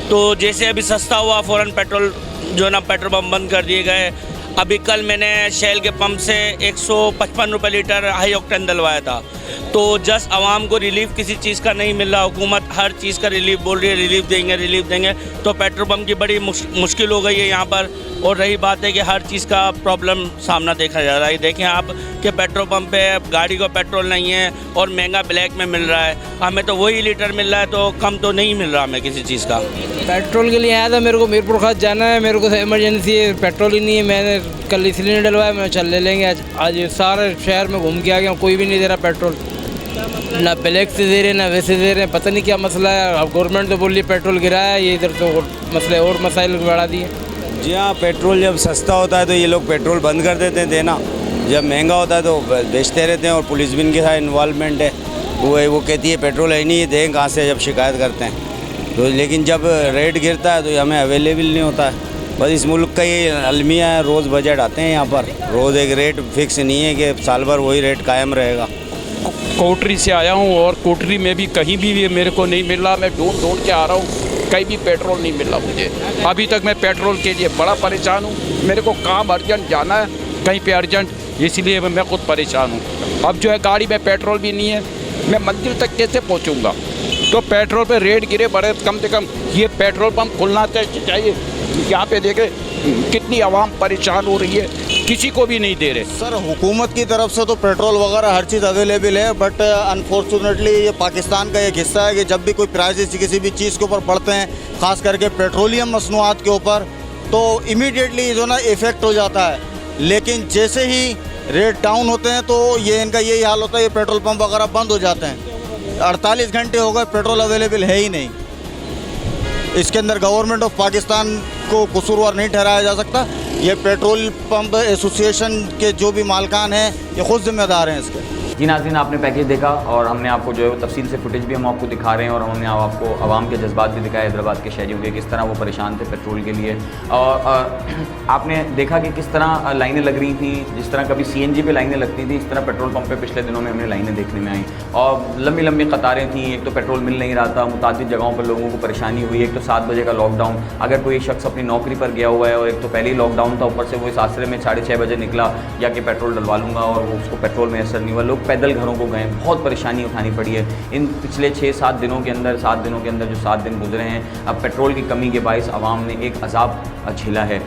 तो जैसे अभी सस्ता हुआ फ़ौरन पेट्रोल जो ना पेट्रोल पम्प बंद कर दिए गए। अभी कल मैंने शेल के पंप से 155 रुपये लीटर हाई ऑक्टेन डलवाया था। तो जस्ट आवाम को रिलीफ किसी चीज़ का नहीं मिल रहा। हुकूमत हर चीज़ का रिलीफ बोल रही है, रिलीफ देंगे। तो पेट्रोल पम्प की बड़ी मुश्किल हो गई है यहाँ पर। और रही बात है कि हर चीज़ का प्रॉब्लम सामना देखा जा रहा है। देखें आप कि पेट्रोल पंप पे गाड़ी को पेट्रोल नहीं है और महंगा ब्लैक में मिल रहा है। हमें तो वही लीटर मिल रहा है, तो कम तो नहीं मिल रहा हमें किसी चीज़ का। पेट्रोल के लिए आया था, मेरे को मीरपुर खास जाना है, मेरे को इमरजेंसी है, पेट्रोल ही नहीं है। मैंने कल इसलिए नहीं डलवाया, मैं चल ले लेंगे। आज सारे शहर में घूम के आ गया, कोई भी नहीं दे रहा पेट्रोल। ना ब्लैक से दे रहे ना वैसे दे रहे हैं, पता नहीं क्या मसला है। अब गवर्नमेंट तो बोल रही पेट्रोल गिराया, ये इधर तो मसले और मसाइल बढ़ा दिए। जी हाँ, पेट्रोल जब सस्ता होता है तो ये लोग पेट्रोल बंद कर देते हैं देना। जब महंगा होता है तो बेचते रहते हैं। और पुलिस भी इनके साथ इन्वॉल्वमेंट है। वो कहती है पेट्रोल है नहीं, दें कहाँ से, जब शिकायत करते हैं तो। लेकिन जब रेट गिरता है तो ये हमें अवेलेबल नहीं होता है। बस इस मुल्क का ये अलमिया है। रोज़ बजट आते हैं यहाँ पर, रोज़ एक रेट फिक्स नहीं है कि साल भर वही रेट कायम रहेगा। कोटरी से आया हूँ और कोटरी में भी कहीं भी मेरे को नहीं मिल रहा। मैं ढूंढ के आ रहा हूँ, कहीं भी पेट्रोल नहीं मिल रहा मुझे। अभी तक मैं पेट्रोल के लिए बड़ा परेशान हूँ। मेरे को काम अर्जेंट जाना है कहीं पे अर्जेंट, इसलिए मैं खुद परेशान हूँ। अब जो है गाड़ी में पेट्रोल भी नहीं है, मैं मंजिल तक कैसे पहुँचूँगा। तो पेट्रोल पे रेट गिरे बड़े, कम से कम ये पेट्रोल पंप खुलना चाहिए। यहाँ पे देखे कितनी आवाम परेशान हो रही है, किसी को भी नहीं दे रहे। सर हुकूमत की तरफ से तो पेट्रोल वगैरह हर चीज़ अवेलेबल है, बट अनफॉर्चुनेटली ये पाकिस्तान का एक हिस्सा है कि जब भी कोई प्राइसेस किसी भी चीज़ के ऊपर बढ़ते हैं, ख़ास करके पेट्रोलियम मसनूआत के ऊपर, तो इमीडिएटली जो ना इफ़ेक्ट हो जाता है। लेकिन जैसे ही रेट डाउन होते हैं तो ये इनका यही हाल होता है, ये पेट्रोल पंप वगैरह बंद हो जाते हैं। 48 घंटे हो गए, पेट्रोल अवेलेबल है ही नहीं। इसके अंदर गवर्नमेंट ऑफ पाकिस्तान को कसूरवार नहीं ठहराया जा सकता। ये पेट्रोल पंप एसोसिएशन के जो भी मालकान हैं ये खुद जिम्मेदार हैं इसके। जी नाज़रीन, आपने पैकेज देखा और हमने आपको जो है तफसील से फुटेज भी हम आपको दिखा रहे हैं और हमने आपको आवाम के जज्बात भी दिखाए हैदराबाद के शहरियों के, किस तरह वो परेशान थे पेट्रोल के लिए। और आपने देखा कि किस तरह लाइनें लग रही थी। जिस तरह कभी CNG पे लाइनें लगती थी, इस तरह पेट्रोल पंप पे पिछले दिनों में हमने लाइनें देखने में आई और लंबी लंबी कतारें थीं। एक तो पेट्रोल मिल नहीं रहा था, मुतादिद जगहों पर लोगों को परेशानी हुई। एक तो 7 बजे का लॉकडाउन, अगर कोई शख्स अपनी नौकरी पर गया हुआ है और एक तो पहले ही लॉकडाउन था, ऊपर से वो इस आसरे में 6:30 बजे निकला या कि पेट्रोल डलवा लूँगा और वो उसको पेट्रोल में असर नहीं हुआ। लोग पैदल घरों को गए, बहुत परेशानी उठानी पड़ी है इन पिछले 6-7 दिनों के अंदर। 7 दिनों के अंदर जो 7 दिन गुजरे हैं, अब पेट्रोल की कमी के बायस आवाम ने एक अजाब झेला है।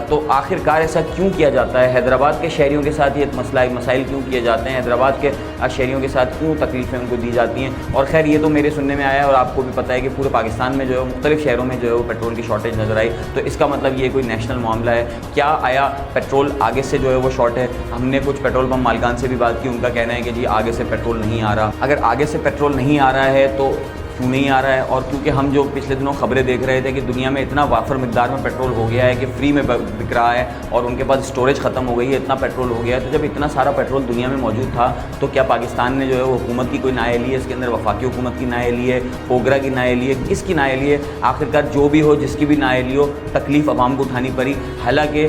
तो आखिरकार ऐसा क्यों किया जाता है? हैदराबाद के शहरियों के साथ ये मसाइल क्यों किए जाते हैं? हैदराबाद के शहरियों के साथ क्यों तकलीफ़ें उनको दी जाती हैं? और खैर ये तो मेरे सुनने में आया और आपको भी पता है कि पूरे पाकिस्तान में जो है मुख्तलिफ शहरों में जो है वो पेट्रोल की शॉर्टेज नज़र आई। तो इसका मतलब ये कोई नेशनल मामला है क्या? आया पेट्रोल आगे से जो है वो शॉर्ट है? हमने कुछ पेट्रोल पंप मालिकान से भी बात की, उनका कहना है कि जी आगे से पेट्रोल नहीं आ रहा। अगर आगे से पेट्रोल नहीं आ रहा है तो क्यों नहीं आ रहा है, और क्योंकि हम जो पिछले दिनों खबरें देख रहे थे कि दुनिया में इतना वाफर मिकदार में पेट्रोल हो गया है कि फ्री में बिक रहा है और उनके पास स्टोरेज ख़त्म हो गई है, इतना पेट्रोल हो गया है। तो जब इतना सारा पेट्रोल दुनिया में मौजूद था तो क्या पाकिस्तान ने जो है वो हुकूमत की कोई नाए ली है? इसके अंदर वफाकी हुकूमत की नाए ली है, ओगरा की नाए ली है, किसकी नाए ली है? आखिरकार जो भी हो, जिसकी भी नाए ली हो, तकलीफ़ आवाम को उठानी पड़ी। हालांकि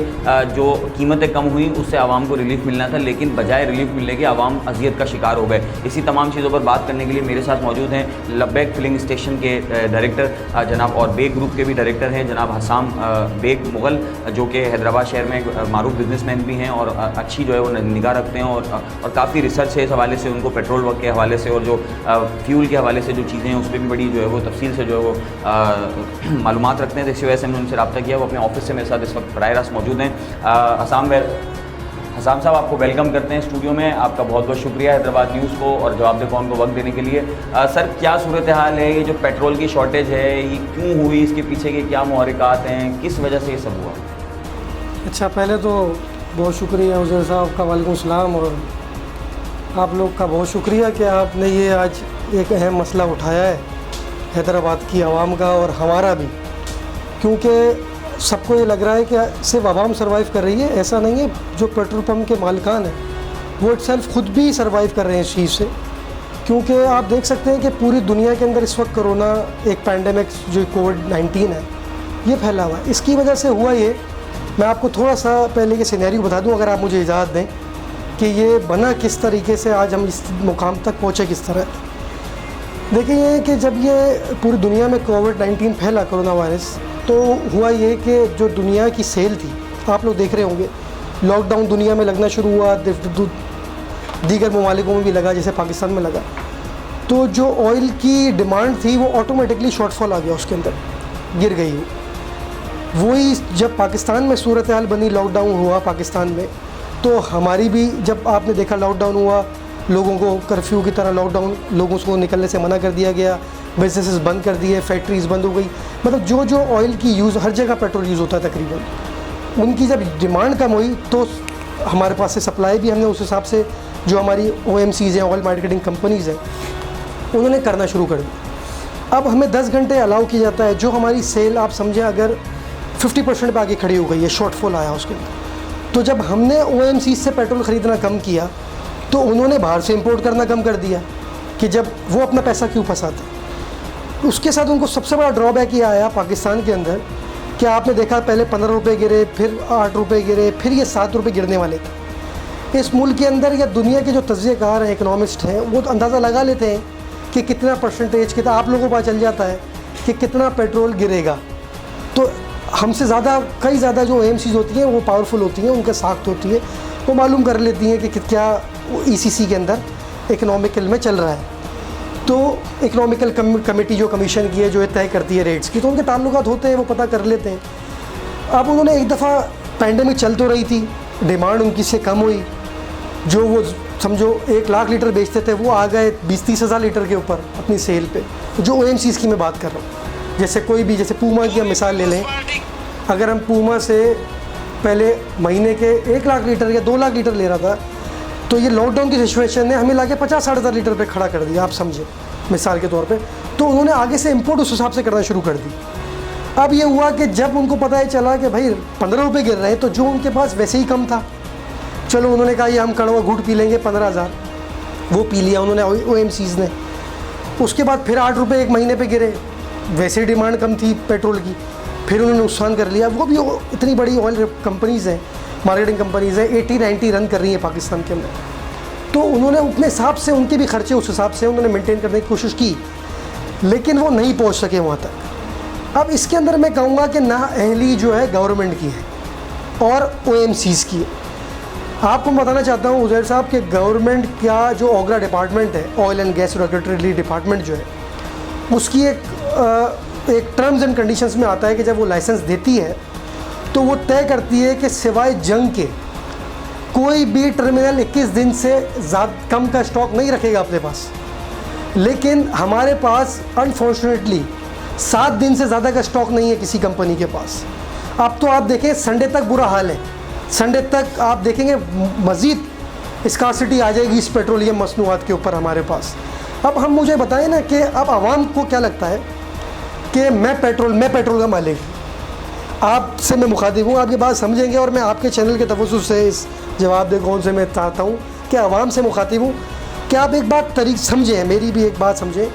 जो कीमतें कम हुई उससे आवाम को रिलीफ मिलना था, लेकिन बजाय रिलीफ मिलने के आवाम अजियत का शिकार हो गए। इसी तमाम चीज़ों पर बात करने के लिए मेरे साथ मौजूद हैं लब्बैक फिलिंग स्टेशन के डायरेक्टर जनाब और बेग ग्रुप के भी डायरेक्टर हैं जनाब हसाम बेग मुग़ल, जो कि हैदराबाद शहर में एक मारूफ बिजनेसमैन भी हैं और अच्छी जो है वो निगाह रखते हैं और काफ़ी रिसर्च है इस हवाले से, उनको पेट्रोल वर्क के हवाले से और जो फ्यूल के हवाले से जो चीज़ें हैं उस पर भी बड़ी जो है वो तफसील से जो है वो मालूमात रखते हैं। तो इसी वजह से हमने उनसे रब्ता किया, वो अपने ऑफिस से मेरे साथ इस वक्त बराह रास्त मौजूद हैं। हसाम साहब, आपको वेलकम करते हैं स्टूडियो में। आपका बहुत बहुत शुक्रिया हैदराबाद न्यूज़ को और जवाब कौन को वक्त देने के लिए। सर, क्या सूरत हाल है? ये जो पेट्रोल की शॉर्टेज है ये क्यों हुई, इसके पीछे के क्या मुहर्रिकात हैं, किस वजह से ये सब हुआ? अच्छा, पहले तो बहुत शुक्रिया उज़ैर साहब का, वालेकुम सलाम, और आप लोग का बहुत शुक्रिया कि आपने ये आज एक अहम मसला उठाया है हैदराबाद की आवाम का और हमारा भी, क्योंकि सबको ये लग रहा है कि सिर्फ आवाम सर्वाइव कर रही है, ऐसा नहीं है। जो पेट्रोल पंप के मालिकान हैं वो इटसेल्फ खुद भी सर्वाइव कर रहे हैं इस चीज़ से, क्योंकि आप देख सकते हैं कि पूरी दुनिया के अंदर इस वक्त कोरोना एक पैंडेमिक जो कोविड-19 है ये फैला हुआ है। इसकी वजह से हुआ ये, मैं आपको थोड़ा सा पहले के सिनेरियो बता दूं अगर आप मुझे इजाज़त दें कि ये बना किस तरीके से, आज हम इस मुकाम तक पहुँचे किस तरह। देखिए ये कि जब ये पूरी दुनिया में कोविड-19 फैला कोरोना वायरस, तो हुआ ये कि जो दुनिया की सेल थी, आप लोग देख रहे होंगे लॉकडाउन दुनिया में लगना शुरू हुआ, दीगर ममालिकों में भी लगा, जैसे पाकिस्तान में लगा, तो जो ऑयल की डिमांड थी वो ऑटोमेटिकली शॉर्टफॉल आ गया, उसके अंदर गिर गई। वही जब पाकिस्तान में सूरत हाल बनी, लॉकडाउन हुआ पाकिस्तान में, तो हमारी भी जब आपने देखा लॉकडाउन हुआ, लोगों को कर्फ्यू की तरह लॉकडाउन, लोगों को निकलने से मना कर दिया गया, बिजनेसेस बंद कर दिए, फैक्ट्रीज़ बंद हो गई। मतलब जो जो ऑयल की यूज़, हर जगह पेट्रोल यूज़ होता है तकरीबन, उनकी जब डिमांड कम हुई तो हमारे पास से सप्लाई भी हमने उस हिसाब से, जो हमारी OMCs हैं, ऑयल मार्केटिंग कंपनीज़ हैं, उन्होंने करना शुरू कर दिया। अब हमें 10 घंटे अलाउ किया जाता है, जो हमारी सेल आप समझें अगर 50% पे आगे खड़ी हो गई है, शॉर्टफॉल आया उसके अंदर। तो जब हमने OMCs से पेट्रोल ख़रीदना कम किया तो उन्होंने बाहर से इंपोर्ट करना कम कर दिया, कि जब वो अपना पैसा क्यों फंसाते। उसके साथ उनको सबसे बड़ा ड्रॉबैक ये आया पाकिस्तान के अंदर कि आपने देखा पहले 15 रुपये गिरे, फिर 8 रुपये गिरे, फिर ये 7 रुपये गिरने वाले थे। इस मुल्क के अंदर या दुनिया के जो तज्ज़ियाकार हैं, इकनॉमिस्ट हैं, वो अंदाज़ा लगा लेते हैं कि कितना परसेंटेज, कितना आप लोगों को पता चल जाता है कि कितना पेट्रोल गिरेगा। तो हमसे ज़्यादा, कई ज़्यादा जो OMCs होती हैं वो पावरफुल होती हैं, उनका साख्त होती है, वो मालूम कर लेती हैं कि क्या ECC के अंदर इकनॉमिकल में चल रहा है। तो इकनॉमिकल कमेटी जो कमीशन की है, जो तय करती है रेट्स की, तो उनके ताल्लुकात होते हैं, वो पता कर लेते हैं। अब उन्होंने एक दफ़ा पैंडेमिक चल तो रही थी, डिमांड उनकी से कम हुई, जो वो समझो 1 लाख लीटर बेचते थे वो आ गए 20-30 हज़ार लीटर के ऊपर अपनी सेल पे। जो OMCs की मैं बात कर रहा हूँ, जैसे कोई भी, जैसे पूमा की हम मिसाल ले लें, अगर हम पूमा से पहले महीने के 1 लाख लीटर या 2 लाख लीटर ले रहा था, तो ये लॉकडाउन की सिचुएशन ने हमें लाके 50-60 हज़ार लीटर पे खड़ा कर दिया, आप समझे मिसाल के तौर पे। तो उन्होंने आगे से इंपोर्ट उस हिसाब से करना शुरू कर दी। अब ये हुआ कि जब उनको पता ही चला कि भाई 15 रुपये गिर रहे हैं, तो जो उनके पास वैसे ही कम था, चलो उन्होंने कहा ये हम कड़वा घूट पी लेंगे 15,000, वो पी लिया उन्होंने OMCs ने। उसके बाद फिर 8 रुपये एक महीने पे गिरे, वैसे डिमांड कम थी पेट्रोल की, फिर उन्होंने नुकसान कर लिया। वो भी इतनी बड़ी ऑयल कंपनीज़ हैं, मार्केटिंग कंपनीज़ हैं, 80-90 रन कर रही हैं पाकिस्तान के अंदर, तो उन्होंने अपने हिसाब से, उनके भी खर्चे उस हिसाब से उन्होंने मेंटेन करने की कोशिश की, लेकिन वो नहीं पहुंच सके वहाँ तक। अब इसके अंदर मैं कहूँगा कि नाअहली जो है गवर्नमेंट की है और OMCs की है। आपको बताना चाहता हूँ उज़ैर साहब कि गवर्नमेंट का जो ओगरा डिपार्टमेंट है, oil and gas regulatory department जो है, उसकी एक टर्म्स एंड कंडीशंस में आता है कि जब वो लाइसेंस देती है तो वो तय करती है कि सिवाय जंग के कोई भी टर्मिनल 21 दिन से ज़्यादा कम का स्टॉक नहीं रखेगा अपने पास। लेकिन हमारे पास अनफॉर्चुनेटली 7 दिन से ज़्यादा का स्टॉक नहीं है किसी कंपनी के पास। अब तो आप देखें संडे तक बुरा हाल है, संडे तक आप देखेंगे मज़ीद स्कार्सिटी आ जाएगी इस पेट्रोलियम मसनूआत के ऊपर हमारे पास। अब हम मुझे बताएं ना कि अब आवाम को क्या लगता है कि मैं पेट्रोल का मालिक, आपसे मैं मुखातिब हूँ, आप ये बात समझेंगे और मैं आपके चैनल के तवज्जुह से इस जवाब दे कौन से मैं चाहता हूँ कि आवाम से मुखातिब हूँ कि आप एक बात समझें, मेरी भी एक बात समझें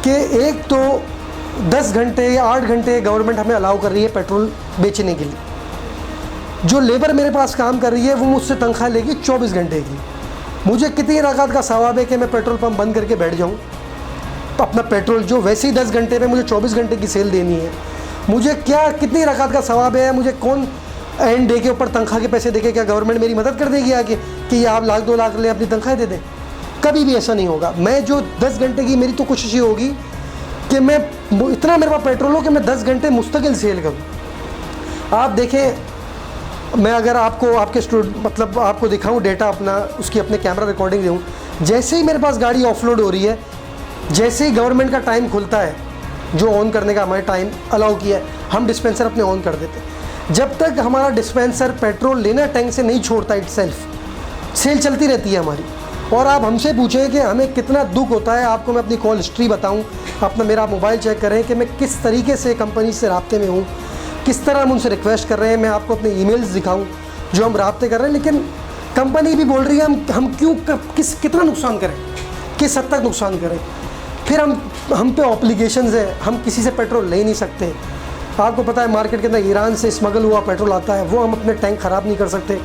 कि एक तो 10 घंटे या 8 घंटे गवर्नमेंट हमें अलाउ कर रही है पेट्रोल बेचने के लिए, जो लेबर मेरे पास काम कर रही है वो मुझसे तनख्वाह लेगी 24 घंटे की। मुझे कितनी रकात का सवाब है कि मैं पेट्रोल पंप बंद करके बैठ जाऊँ, अपना पेट्रोल जो वैसे ही 10 घंटे में मुझे 24 घंटे की सेल देनी है, मुझे क्या कितनी रकात का सवाब है, मुझे कौन एंड डे के ऊपर तनख्वाह के पैसे देके क्या गवर्नमेंट मेरी मदद कर देगी आगे कि ये आप 1 लाख 2 लाख ले अपनी तनख्वाह दे दें? कभी भी ऐसा नहीं होगा। मैं जो 10 घंटे की मेरी तो कोशिश ये होगी कि मैं इतना मेरे पास पेट्रोल हो कि मैं 10 घंटे मुस्तकिल सेल करूँ। आप देखें, मैं अगर आपको आपको दिखाऊँ डेटा अपना, उसकी अपने कैमरा रिकॉर्डिंग दूँ, जैसे ही मेरे पास गाड़ी ऑफलोड हो रही है, जैसे ही गवर्नमेंट का टाइम खुलता है, जो ऑन करने का हमारे टाइम अलाउ किया है, हम डिस्पेंसर अपने ऑन कर देते हैं। जब तक हमारा डिस्पेंसर पेट्रोल लेना टैंक से नहीं छोड़ता इटसेल्फ, सेल चलती रहती है हमारी। और आप हमसे पूछें कि हमें कितना दुख होता है, आपको मैं अपनी कॉल हिस्ट्री बताऊं, अपना मेरा मोबाइल चेक करें कि मैं किस तरीके से कंपनी से राब्ते में हूँ, किस तरह हम उनसे रिक्वेस्ट कर रहे हैं, मैं आपको अपने ईमेल्स दिखाऊं जो हम राब्ते कर रहे हैं। लेकिन कंपनी भी बोल रही है हम क्यों कितना नुकसान करें, किस हद तक नुकसान करें। फिर हम पे ऑब्लिगेशंस है, हम किसी से पेट्रोल ले नहीं सकते। आपको पता है मार्केट के अंदर ईरान से स्मगल हुआ पेट्रोल आता है, वो हम अपने टैंक ख़राब नहीं कर सकते।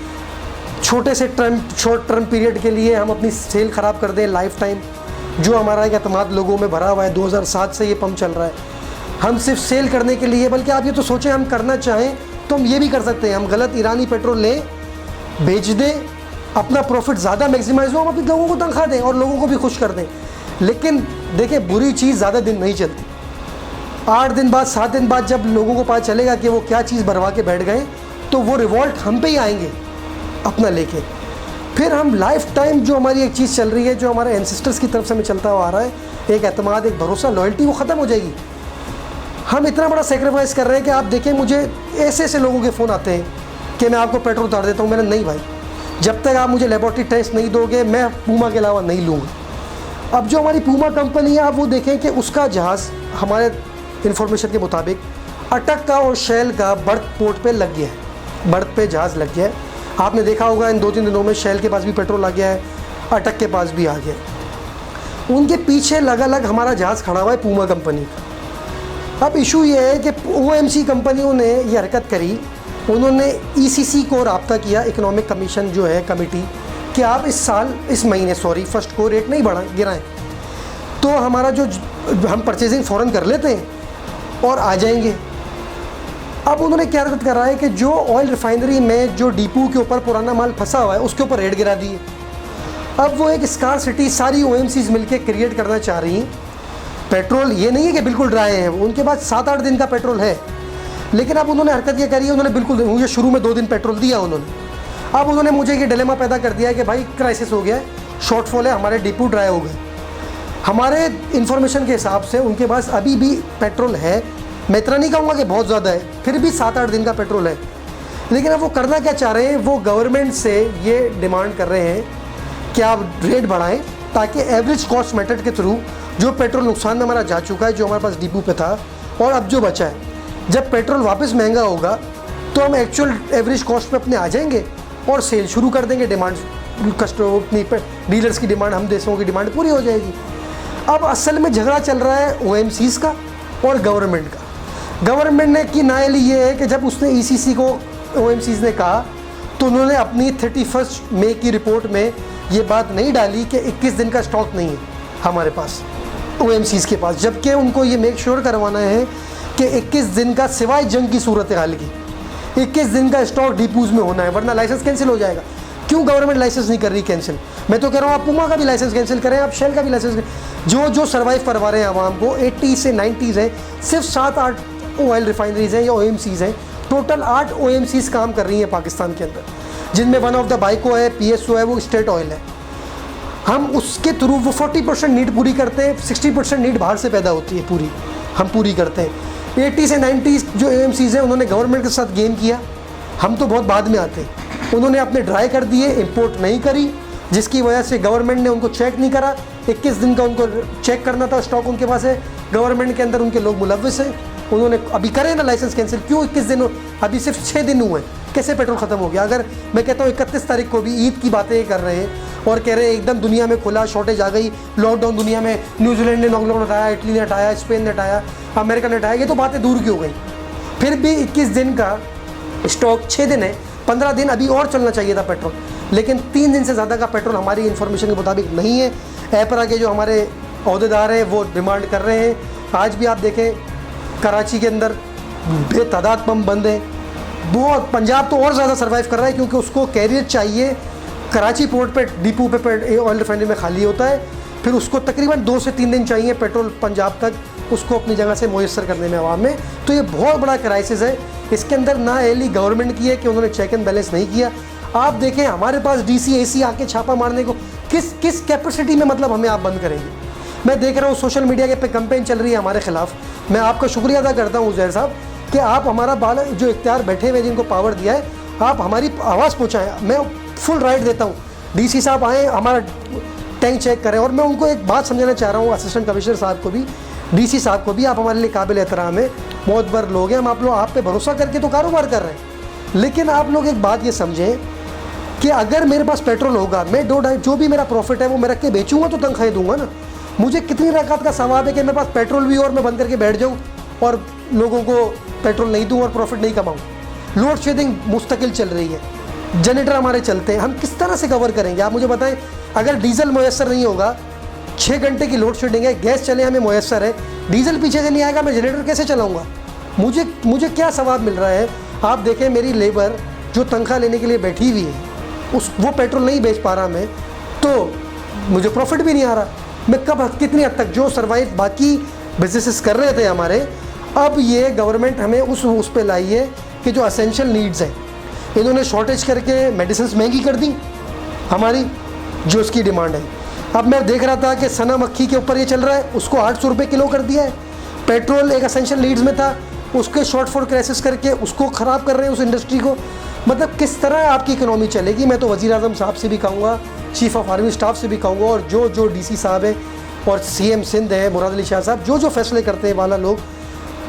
छोटे से शॉर्ट टर्म पीरियड के लिए हम अपनी सेल ख़राब कर दें लाइफ टाइम, जो हमारा एक एतमाद लोगों में भरा हुआ है, 2007 से ये पंप चल रहा है। हम सिर्फ सेल करने के लिए, बल्कि आप ये तो सोचें हम करना चाहें तो हम ये भी कर सकते हैं, हम गलत ईरानी पेट्रोल लें, बेच दें, अपना प्रॉफिट ज़्यादा मैक्सिमाइज हो, हम अपने लोगों को तनख्वाह दें और लोगों को भी खुश कर दें। लेकिन देखिए, बुरी चीज़ ज़्यादा दिन नहीं चलती। 8 दिन बाद 7 दिन बाद जब लोगों को पता चलेगा कि वो क्या चीज़ भरवा के बैठ गए, तो वो रिवॉल्ट हम पे ही आएंगे अपना लेके। फिर हम लाइफ टाइम जो हमारी एक चीज़ चल रही है, जो हमारे एंसेस्टर्स की तरफ से हमें चलता हुआ आ रहा है, एक एतमाद, एक भरोसा, लॉयल्टी, वो ख़त्म हो जाएगी। हम इतना बड़ा सेक्रीफाइस कर रहे हैं कि आप देखें, मुझे ऐसे ऐसे लोगों के फ़ोन आते हैं कि मैं आपको पेट्रोल उतार देता हूँ। मैंने नहीं भाई, जब तक आप मुझे लेबॉर्ट्री टेस्ट नहीं दोगे, मैं पूमा के अलावा नहीं लूँगा। अब जो हमारी पूमा कंपनी है, आप वो देखें कि उसका जहाज़ हमारे इन्फॉर्मेशन के मुताबिक अटक का और शेल का बर्थ पोर्ट पे लग गया है, बर्थ पे जहाज़ लग गया है। आपने देखा होगा इन 2-3 दिनों में शेल के पास भी पेट्रोल आ गया है, अटक के पास भी आ गया है। उनके पीछे अलग हमारा जहाज़ खड़ा हुआ है पूमा कंपनी का। अब इशू ये है कि OMC कंपनियों ने ये हरकत करी, उन्होंने ECC को रब्ता किया, इकोनॉमिक कमीशन जो है कमेटी, कि आप इस महीने फर्स्ट को रेट नहीं गिराएं, तो हमारा जो हम परचेजिंग फ़ौरन कर लेते हैं और आ जाएंगे। अब उन्होंने क्या हरकत करा है कि जो ऑयल रिफाइनरी में जो डिपो के ऊपर पुराना माल फंसा हुआ है, उसके ऊपर रेट गिरा दिए। अब वो एक स्कार्सिटी सारी OMCs मिलके क्रिएट करना चाह रही हैं। पेट्रोल ये नहीं है कि बिल्कुल ड्राई है, उनके पास 7-8 दिन का पेट्रोल है, लेकिन अब उन्होंने हरकत ये करी है, उन्होंने बिल्कुल, मुझे शुरू में 2 दिन पेट्रोल दिया उन्होंने, अब उन्होंने मुझे ये डिलेमा पैदा कर दिया है कि भाई क्राइसिस हो गया है, शॉर्टफॉल है, हमारे डिपो ड्राई हो गए। हमारे इन्फॉर्मेशन के हिसाब से उनके पास अभी भी पेट्रोल है, मैं इतना नहीं कहूँगा कि बहुत ज़्यादा है, फिर भी 7-8 दिन का पेट्रोल है। लेकिन अब वो करना क्या चाह रहे हैं, वो गवर्नमेंट से ये डिमांड कर रहे हैं कि आप रेट बढ़ाएं, ताकि एवरेज कॉस्ट मेथड के थ्रू जो पेट्रोल नुकसान में हमारा जा चुका है, जो हमारे पास डिपो पे था और अब जो बचा है, जब पेट्रोल वापस महंगा होगा तो हम एक्चुअल एवरेज कॉस्ट पे अपने आ जाएंगे और सेल शुरू कर देंगे। डिमांड कस्टमर डीलर्स की डिमांड, हम देशों की डिमांड पूरी हो जाएगी। अब असल में झगड़ा चल रहा है OMCs का और गवर्नमेंट का। गवर्नमेंट ने की नायली ये है कि जब उसने ECC को OMCs ने कहा, तो उन्होंने अपनी 31 मई की रिपोर्ट में ये बात नहीं डाली कि 21 दिन का स्टॉक नहीं है हमारे पास OMCs के पास, जबकि उनको ये मेक श्योर करवाना है कि 21 दिन का, सिवाय जंग की सूरत हाल की, 21 दिन का स्टॉक डिपोज में होना है, वरना लाइसेंस कैंसिल हो जाएगा। क्यों गवर्नमेंट लाइसेंस नहीं कर रही कैंसिल? मैं तो कह रहा हूँ आप पूमा का भी लाइसेंस कैंसिल करें, आप शेल का भी लाइसेंस, जो सर्वाइव करवा रहे हैं आवाम को। 80 से 90s है, सिर्फ 7-8 ऑयल रिफाइनरीज हैं या OMCs हैं, टोटल 8 OMCs काम कर रही हैं पाकिस्तान के अंदर, जिनमें वन ऑफ द बाइको है, PSO है, वो स्टेट ऑयल है। हम उसके थ्रू वो 40% नीड पूरी करते हैं, 60% नीड बाहर से पैदा होती है, पूरी हम पूरी करते हैं। 80 से 90s जो OMCs हैं, उन्होंने गवर्नमेंट के साथ गेम किया, हम तो बहुत बाद में आते हैं। उन्होंने अपने ड्राई कर दिए, इंपोर्ट नहीं करी, जिसकी वजह से गवर्नमेंट ने उनको चेक नहीं करा, 21 दिन का उनको चेक करना था, स्टॉक उनके पास है, गवर्नमेंट के अंदर उनके लोग मुलव्विस हैं, उन्होंने अभी करे ना लाइसेंस कैंसिल, क्यों 21 दिन, अभी सिर्फ 6 दिन हुए, कैसे पेट्रोल ख़त्म हो गया? अगर मैं कहता हूँ 31 तारीख को भी ईद की बातें कर रहे हैं और कह रहे हैं एकदम दुनिया में खुला, शॉर्टेज आ गई, लॉकडाउन दुनिया में, न्यूजीलैंड ने लॉकडाउन हटाया, इटली ने हटाया, स्पेन ने हटाया, अमेरिका ने हटाया, ये तो बातें दूर की हो गई। फिर भी 21 दिन का स्टॉक 6 दिन है, 15 दिन अभी और चलना चाहिए था पेट्रोल, लेकिन 3 दिन से ज़्यादा का पेट्रोल हमारी इन्फॉर्मेशन के मुताबिक नहीं है। ऐपरा के जो हमारे अहदेदार हैं वो डिमांड कर रहे हैं। आज भी आप देखें कराची के अंदर बेतादाद पंप बंद हैं, बहुत, पंजाब तो और ज़्यादा सर्वाइव कर रहा है क्योंकि उसको कैरियर चाहिए, कराची पोर्ट पे डिपो पे ऑयल रिफाइनरी में खाली होता है, फिर उसको तकरीबन 2 से 3 दिन चाहिए पेट्रोल पंजाब तक उसको अपनी जगह से मुयस्सर करने में आवाम में। तो ये बहुत बड़ा क्राइसिस है। इसके अंदर ना एली गवर्नमेंट की है कि उन्होंने चेक एंड बैलेंस नहीं किया। आप देखें हमारे पास डीसी एसी आके छापा मारने को किस कैपेसिटी में, मतलब हमें आप बंद करेंगे? मैं देख रहा हूँ सोशल मीडिया के पे कंपेन चल रही है हमारे ख़िलाफ़। मैं आपका शुक्रिया अदा करता हूँ उज़ैर साहब कि आप हमारा बाल जो इख्तियार बैठे हुए जिनको पावर दिया है, आप हमारी आवाज़ पहुँचाएँ। मैं फुल राइट देता हूँ, डीसी साहब आएँ, हमारा टैंक चेक करें। और मैं उनको एक बात समझाना चाह रहा हूँ, असिस्टेंट कमिश्नर साहब को भी, डीसी साहब को भी, आप हमारे लिए काबिल एहतराम है, मोतबर लोग हैं, हम आप पे भरोसा करके तो कारोबार कर रहे हैं। लेकिन आप लोग एक बात ये समझें कि अगर मेरे पास पेट्रोल होगा, मैं 2-2.5 जो भी मेरा प्रॉफिट है वो मैं रख के बेचूंगा तो तनख्वाही दूंगा ना। मुझे कितनी रकात का सवाब है कि मेरे पास पेट्रोल भी और मैं बंद करके बैठ जाऊँ और लोगों को पेट्रोल नहीं दूँ और प्रॉफिट नहीं कमाऊँ। लोड शेडिंग मुस्तकिल चल रही है, जनरेटर हमारे चलते हैं, हम किस तरह से कवर करेंगे? आप मुझे बताएं, अगर डीजल मुयस्सर नहीं होगा, 6 घंटे की लोड शेडिंग है, गैस चले हमें मुयस्सर है, डीजल पीछे से नहीं आएगा, मैं जनरेटर कैसे चलाऊँगा? मुझे क्या सवाब मिल रहा है? आप देखें मेरी लेबर जो तनख्वाह लेने के लिए बैठी हुई है, वो पेट्रोल नहीं बेच पा रहा मैं, तो मुझे प्रॉफिट भी नहीं आ रहा। मैं कब कितनी हद तक जो सर्वाइव बाकी बिजनेसेस कर रहे थे हमारे, अब ये गवर्नमेंट हमें उस पे लाई है कि जो असेंशियल नीड्स हैं, इन्होंने शॉर्टेज करके मेडिसिन महंगी कर दी हमारी, जो उसकी डिमांड है। अब मैं देख रहा था कि सना मक्खी के ऊपर ये चल रहा है, उसको 800 रुपये किलो कर दिया है। पेट्रोल एक असेंशियल नीड्स में था, उसके शॉर्टफॉल क्राइसिस करके उसको ख़राब कर रहे हैं उस इंडस्ट्री को। मतलब किस तरह आपकी इकनॉमी चलेगी? मैं तो वज़ीर आज़म साहब से भी कहूँगा, चीफ़ ऑफ आर्मी स्टाफ से भी कहूँगा, और जो डीसी साहब हैं और सीएम सिंध है मुराद अली शाह साहब, जो फैसले करते हैं वाला लोग,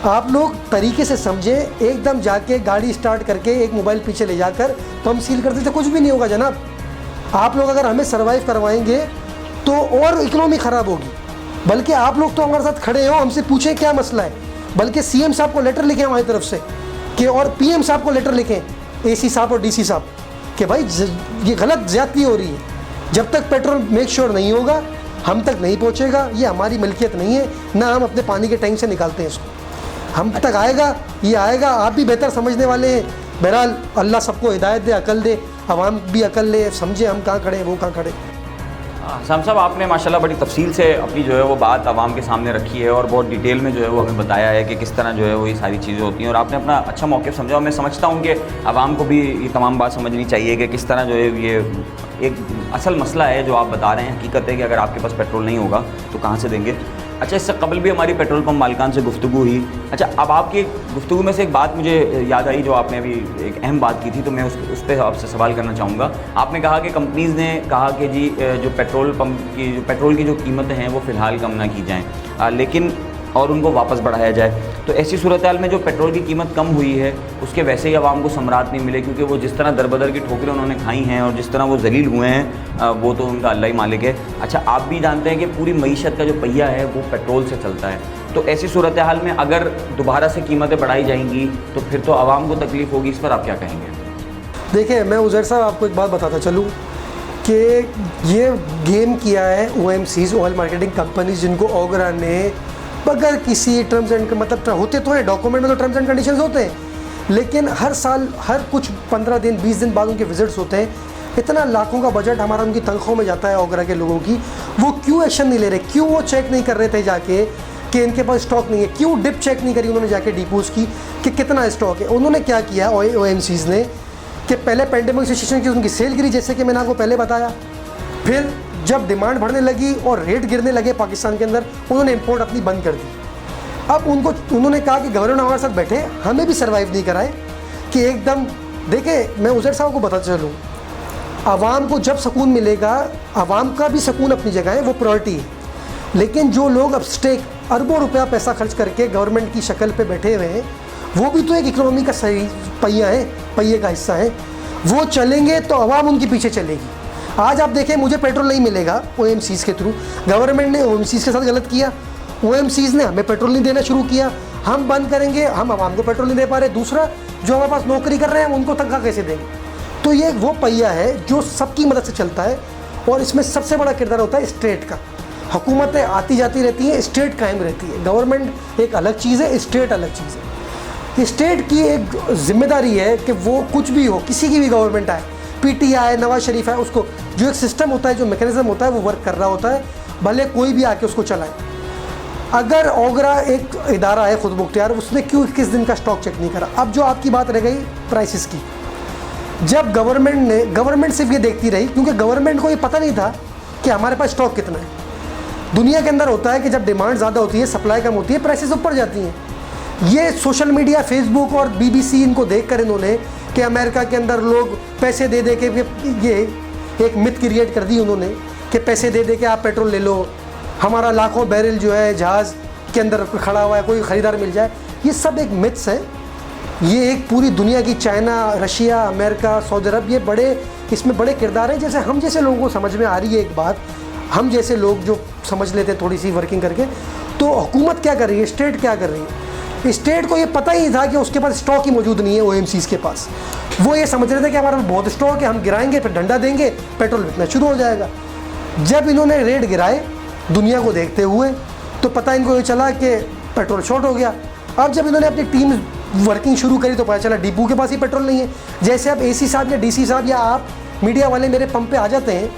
आप लोग तरीके से समझें। एकदम जाके गाड़ी स्टार्ट करके एक मोबाइल पीछे ले जाकर पंप सील कर देते, कुछ भी नहीं होगा जनाब। आप लोग अगर हमें सर्वाइव करवाएंगे तो और इकनॉमी ख़राब होगी। बल्कि आप लोग तो हमारे साथ खड़े हो, हमसे पूछें क्या मसला है, बल्कि सीएम साहब को लेटर लिखें हमारी तरफ से कि, और पीएम साहब को लेटर लिखें, एसी साहब और डीसी साहब, कि भाई ये गलत ज़्यादती हो रही है। जब तक पेट्रोल मेक श्योर नहीं होगा, हम तक नहीं पहुंचेगा, ये हमारी मिल्कियत नहीं है, ना हम अपने पानी के टैंक से निकालते हैं इसको, हम तक आएगा, ये आएगा। आप भी बेहतर समझने वाले हैं। बहरहाल अल्लाह सबको हिदायत दे, अकल दे, आवाम भी अकल ले, समझे हम कहाँ खड़े हैं, वो कहाँ खड़े। हसाम साहब, आपने माशाल्लाह बड़ी तफसील से अपनी जो है वो बात आवाम के सामने रखी है और बहुत डिटेल में जो है वो हमें बताया है कि किस तरह जो है वो ये सारी चीज़ें होती हैं, और आपने अपना अच्छा मौक़िफ़ समझा। और मैं समझता हूँ कि आवाम को भी ये तमाम बात समझनी चाहिए कि किस तरह जो है ये एक असल मसला है जो आप बता रहे हैं। हकीकत है कि अगर आपके पास पेट्रोल नहीं होगा तो कहाँ से देंगे। अच्छा, इससे कबल भी हमारी पेट्रोल पंप मालिकान से गुफ्तगू हुई। अच्छा, अब आपकी गुफ्तगू में से एक बात मुझे याद आई जो आपने अभी एक अहम बात की थी, तो मैं उस पर आपसे सवाल करना चाहूँगा। आपने कहा कि कंपनीज़ ने कहा कि जी जो पेट्रोल की जो कीमतें हैं वो फ़िलहाल कम ना की जाएँ, लेकिन और उनको वापस बढ़ाया जाए। तो ऐसी सूरत हाल में जो पेट्रोल की कीमत कम हुई है उसके वैसे ही आवाम को समरात नहीं मिले, क्योंकि वो जिस तरह दरबदर की ठोकरें उन्होंने खाई हैं और जिस तरह वो जलील हुए हैं, वो तो उनका अल्लाह ही मालिक है। अच्छा, आप भी जानते हैं कि पूरी मईशत का जो पहिया है वो पेट्रोल से चलता है। तो ऐसी सूरत हाल में अगर दोबारा से कीमतें बढ़ाई जाएंगी तो फिर तो आवाम को तकलीफ़ होगी। इस पर आप क्या कहेंगे? देखिए, मैं उज़ैर साहब आपको एक बात बताता चलूँ कि ये गेम किया है OMCs, ऑयल मार्केटिंग कंपनीज, जिनको ओगरा ने बगैर किसी टर्म्स एंड मतलब होते तो हैं डॉक्यूमेंट में, तो टर्म्स एंड कंडीशंस होते हैं, लेकिन हर साल हर कुछ 15 दिन 20 दिन बाद उनके विजिट्स होते हैं। इतना लाखों का बजट हमारा उनकी तनख्वाहों में जाता है ओगरा के लोगों की। वो क्यों एक्शन नहीं ले रहे? क्यों वो चेक नहीं कर रहे थे जाके कि इनके पास स्टॉक नहीं है? क्यों डिप चेक नहीं करी उन्होंने जाके डिपोज़ की कि कितना स्टॉक है? उन्होंने क्या किया OMCs ने कि पहले पेंडेमिक सिचुएशन की उनकी सेल गिरी, जैसे कि मैंने आपको पहले बताया। फिर जब डिमांड बढ़ने लगी और रेट गिरने लगे पाकिस्तान के अंदर, उन्होंने इंपोर्ट अपनी बंद कर दी। अब उन्होंने कहा कि गवर्नमेंट हमारे साथ बैठे, हमें भी सर्वाइव नहीं कराए कि एकदम। देखे, मैं उज़ैर साहब को बताता चलूँ आवाम को जब सुकून मिलेगा, आवाम का भी सुकून अपनी जगह है, वो प्रायोरिटी है। लेकिन जो लोग अब स्टेक अरबों रुपया पैसा खर्च करके गवर्नमेंट की शक्ल पे बैठे हुए हैं, वो भी तो एक इकोनॉमी का सही पहिया है, पहिए का हिस्सा है। वो चलेंगे तो आवाम उनके पीछे चलेगी। आज आप देखें, मुझे पेट्रोल नहीं मिलेगा OMCs के थ्रू, गवर्नमेंट ने OMCs के साथ गलत किया, OMCs ने हमें पेट्रोल नहीं देना शुरू किया, हम बंद करेंगे, हम आवाम को पेट्रोल नहीं दे पा रहे। दूसरा, जो हमारे पास नौकरी कर रहे हैं उनको तनख्वाह कैसे देंगे? तो ये वो पहिया है जो सबकी मदद से चलता है, और इसमें सबसे बड़ा किरदार होता है स्टेट का। हुकूमतें आती जाती रहती हैं, स्टेट कायम रहती है। गवर्नमेंट एक अलग चीज़ है, स्टेट अलग चीज़ है। स्टेट की एक जिम्मेदारी है कि वो कुछ भी हो, किसी की भी गवर्नमेंट आए, PTI आए, नवाज शरीफ आए, उसको जो एक सिस्टम होता है, जो मैकेनिज्म होता है, वो वर्क कर रहा होता है, भले कोई भी आके उसको चलाए। अगर ओगरा एक इदारा है खुद मुख्तियार, उसने क्यों 21 दिन का स्टॉक चेक नहीं करा? अब जो आपकी बात रह गई प्राइसेस की, जब गवर्नमेंट सिर्फ ये देखती रही, क्योंकि गवर्नमेंट को ये पता नहीं था कि हमारे पास स्टॉक कितना है। दुनिया के अंदर होता है कि जब डिमांड ज़्यादा होती है, सप्लाई कम होती है, प्राइसेस ऊपर जाती हैं। ये सोशल मीडिया, फेसबुक और BBC इनको देख कर इन्होंने कि अमेरिका के अंदर लोग पैसे दे दे के, ये एक मिथ क्रिएट कर दी उन्होंने कि पैसे दे दे के आप पेट्रोल ले लो, हमारा लाखों बैरल जो है जहाज़ के अंदर खड़ा हुआ है, कोई ख़रीदार मिल जाए। ये सब एक मिथ्स है। ये एक पूरी दुनिया की, चाइना, रशिया, अमेरिका, सऊदी अरब, ये बड़े इसमें बड़े किरदार हैं। जैसे हम जैसे लोगों को समझ में आ रही है एक बात, हम जैसे लोग जो समझ लेते हैं थोड़ी सी वर्किंग करके, तो हुकूमत क्या कर रही है, स्टेट क्या कर रही है? स्टेट को ये पता ही था कि उसके पास स्टॉक ही मौजूद नहीं है OMCs के पास। वो ये समझ रहे थे कि हमारे पास बहुत स्टॉक है, हम गिराएंगे, फिर डंडा देंगे, पेट्रोल बिकना शुरू हो जाएगा। जब इन्होंने रेट गिराए दुनिया को देखते हुए, तो पता इनको ये चला कि पेट्रोल शॉर्ट हो गया। अब जब इन्होंने अपनी टीम वर्किंग शुरू करी तो पता चला डिपो के पास ही पेट्रोल नहीं है। जैसे अब AC साहब या DC साहब या आप मीडिया वाले मेरे पंप पे आ जाते हैं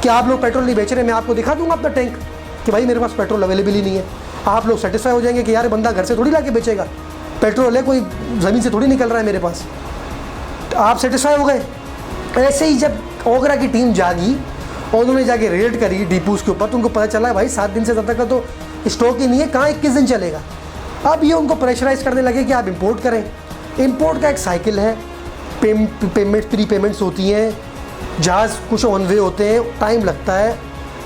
कि आप लोग पेट्रोल नहीं बेच रहे, मैं आपको दिखा दूंगा अपना टैंक कि भाई मेरे पास पेट्रोल अवेलेबल ही नहीं है। आप लोग सेटिस्फाई हो जाएंगे कि यार बंदा घर से थोड़ी ला के बेचेगा, पेट्रोल है, कोई ज़मीन से थोड़ी निकल रहा है मेरे पास। आप सेटिस्फाई हो गए। ऐसे ही जब ओगरा की टीम जागी और उन्होंने जाके रेड करी डिपोज़ के ऊपर, तो उनको पता चला भाई 7 दिन से ज़्यादा का तो स्टॉक ही नहीं है, कहाँ 21 दिन चलेगा। अब ये उनको प्रेशराइज करने लगे कि आप इंपोर्ट करें। इंपोर्ट का एक साइकिल है, पेमेंट प्री पेमेंट्स होती हैं, जहाज़ कुछ ऑन वे होते हैं, टाइम लगता है।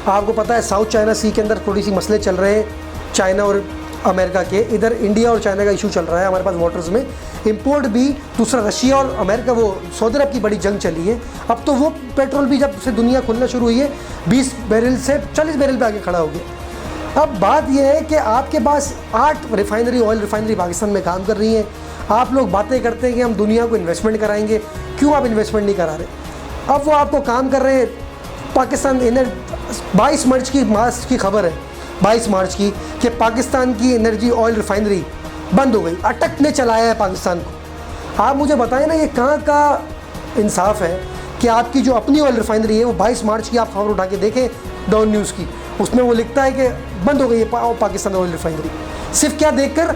आपको पता है साउथ चाइना सी के अंदर थोड़ी सी मसले चल रहे हैं, चाइना और अमेरिका के। इधर इंडिया और चाइना का इशू चल रहा है हमारे पास वाटर्स में। इंपोर्ट भी, दूसरा रशिया और अमेरिका, वो सऊदी अरब की बड़ी जंग चली है। अब तो वो पेट्रोल भी जब से दुनिया खुलना शुरू हुई है 20 बैरल से 40 बैरल पे आगे खड़ा हो गया। अब बात यह है कि आपके पास 8 रिफाइनरी, ऑयल रिफाइनरी पाकिस्तान में काम कर रही हैं। आप लोग बातें करते हैं कि हम दुनिया को इन्वेस्टमेंट कराएंगे, क्यों आप इन्वेस्टमेंट नहीं करा रहे? अब वो आपको काम कर रहे हैं। पाकिस्तान 22 मार्च की खबर है, 22 मार्च की, कि पाकिस्तान की एनर्जी ऑयल रिफाइनरी बंद हो गई। अटक ने चलाया है पाकिस्तान को। आप मुझे बताएं ना, ये कहाँ का इंसाफ है कि आपकी जो अपनी ऑयल रिफाइनरी है वो 22 मार्च की, आप खबर उठा के देखें डॉन न्यूज़ की, उसमें वो लिखता है कि बंद हो गई है पाकिस्तान ऑयल रिफाइनरी। सिर्फ क्या देखकर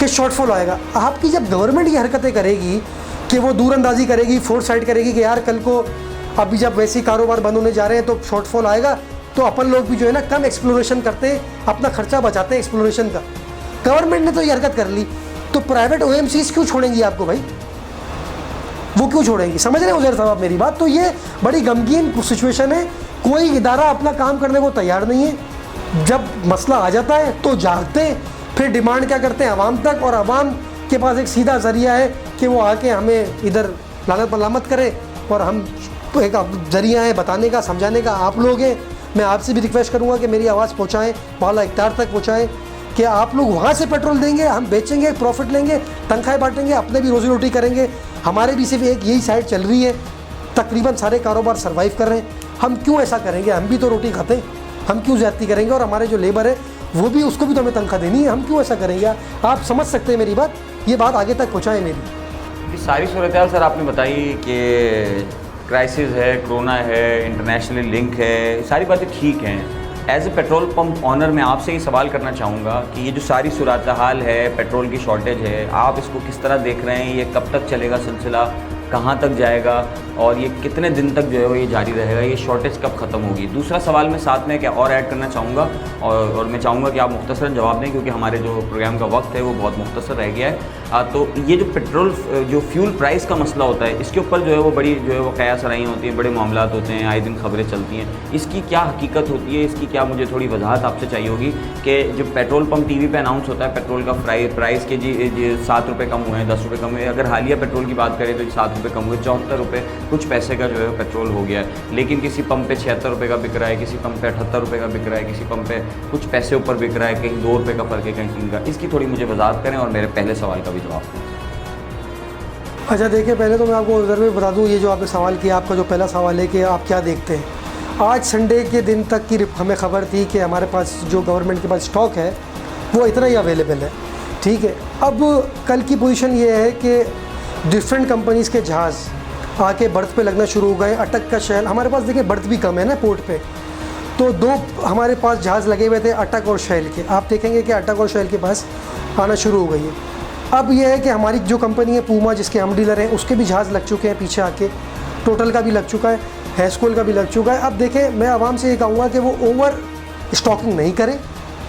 कि शॉर्टफॉल आएगा। आपकी जब गवर्नमेंट ये हरकतें करेगी कि वो दूरअंदाजी करेगी, फोर्स साइड करेगी कि यार कल को अभी जब वैसे ही कारोबार बंद होने जा रहे हैं तो शॉर्टफॉल आएगा, तो अपन लोग भी जो है ना कम एक्सप्लोरेशन करते हैं, अपना खर्चा बचाते हैं एक्सप्लोरेशन का। गवर्नमेंट ने तो ये हरकत कर ली, तो प्राइवेट OMCs क्यों छोड़ेंगी आपको भाई? वो क्यों छोड़ेंगी? समझ रहे हैं उज़ैर साहब आप मेरी बात? तो ये बड़ी गमगीन सिचुएशन है। कोई इदारा अपना काम करने को तैयार नहीं है। जब मसला आ जाता है तो जागते हैं, फिर डिमांड क्या करते हैं आवाम तक, और आवाम के पास एक सीधा ज़रिया है कि वो आके हमें इधर लानत मलामत करे, और हम एक ज़रिया है बताने का, समझाने का आप लोग हैं। मैं आपसे भी रिक्वेस्ट करूंगा कि मेरी आवाज़ पहुंचाएं, बाला इख्तियार तक पहुंचाएं कि आप लोग वहाँ से पेट्रोल देंगे, हम बेचेंगे, प्रॉफिट लेंगे, तनख्वाहें बांटेंगे, अपने भी रोज़ी रोटी करेंगे। हमारे भी सिर्फ एक यही साइड चल रही है, तकरीबन सारे कारोबार सर्वाइव कर रहे हैं। हम क्यों ऐसा करेंगे? हम भी तो रोटी खाते हैं, हम क्यों ज़्यादती करेंगे? और हमारे जो लेबर है वो भी, उसको भी तो हमें तनख्वाह देनी है, हम क्यों ऐसा करेंगे? आप समझ सकते हैं मेरी बात, ये बात आगे तक पहुँचाएँ मेरी। सारी सूरत सर आपने बताई कि क्राइसिस है, कोरोना है, इंटरनेशनली लिंक है, सारी बातें ठीक हैं। As a petrol pump owner मैं आपसे ही सवाल करना चाहूँगा कि ये जो सारी सूरत हाल है, पेट्रोल की शॉर्टेज है, आप इसको किस तरह देख रहे हैं? ये कब तक चलेगा सिलसिला, कहाँ तक जाएगा? और ये कितने दिन तक जो है वो ये जारी रहेगा, ये शॉर्टेज कब ख़त्म होगी। दूसरा सवाल मैं साथ में क्या और ऐड करना चाहूँगा और मैं चाहूँगा कि आप मुख्तसरन जवाब दें, क्योंकि हमारे जो प्रोग्राम का वक्त है वो बहुत मुख्तसर रह गया है। तो ये जो पेट्रोल जो फ्यूल प्राइस का मसला होता है, इसके ऊपर जो है वो बड़ी जो है वो कयासराइयाँ होती हैं, बड़े मामलात होते हैं, आए दिन खबरें चलती हैं। इसकी क्या हकीकत होती है, इसकी क्या मुझे थोड़ी वजाहत आपसे चाहिए होगी कि जब पेट्रोल पंप टीवी पे अनाउंस होता है पेट्रोल का प्राइस के जी 7 रुपये कम हुए हैं, 10 रुपये कम हुए। अगर हालिया पेट्रोल की बात करें तो 7 रुपये कम हुए, 74 रुपये कुछ पैसे का जो है पेट्रोल हो गया है। लेकिन किसी पंप पे 76 रुपये का बिक रहा है, किसी पंप पे 78 रुपये का बिक रहा है, किसी पंप पे कुछ पैसे ऊपर बिक रहा है, कहीं 2 रुपये का फ़र्क है, कहीं 3 का। इसकी थोड़ी मुझे वजाहत करें और मेरे पहले सवाल का भी जवाब दें। अच्छा देखिए, पहले तो मैं आपको उधर में बता दूं, ये जो आपने सवाल किया, आपका जो पहला सवाल है कि आप क्या देखते हैं। आज संडे के दिन तक की हमें खबर थी कि हमारे पास जो गवर्नमेंट के पास स्टॉक है वो इतना ही अवेलेबल है, ठीक है। अब कल की पोजीशन ये है कि डिफरेंट कंपनीज़ के जहाज़ आके बर्थ पे लगना शुरू हो गए। अटक का शहर हमारे पास देखिए बर्थ भी कम है ना पोर्ट पे, तो 2 हमारे पास जहाज़ लगे हुए थे अटक और शैल के। आप देखेंगे कि अटक और शैल के पास आना शुरू हो गई है। अब ये है कि हमारी जो कंपनी है पूमा, जिसके हम डीलर हैं, उसके भी जहाज़ लग चुके हैं पीछे आके, टोटल का भी लग चुका है, हैस्कोल का भी लग चुका है। अब देखें, मैं आवाम से ये कहूँगा कि वो ओवर स्टॉकिंग नहीं करें,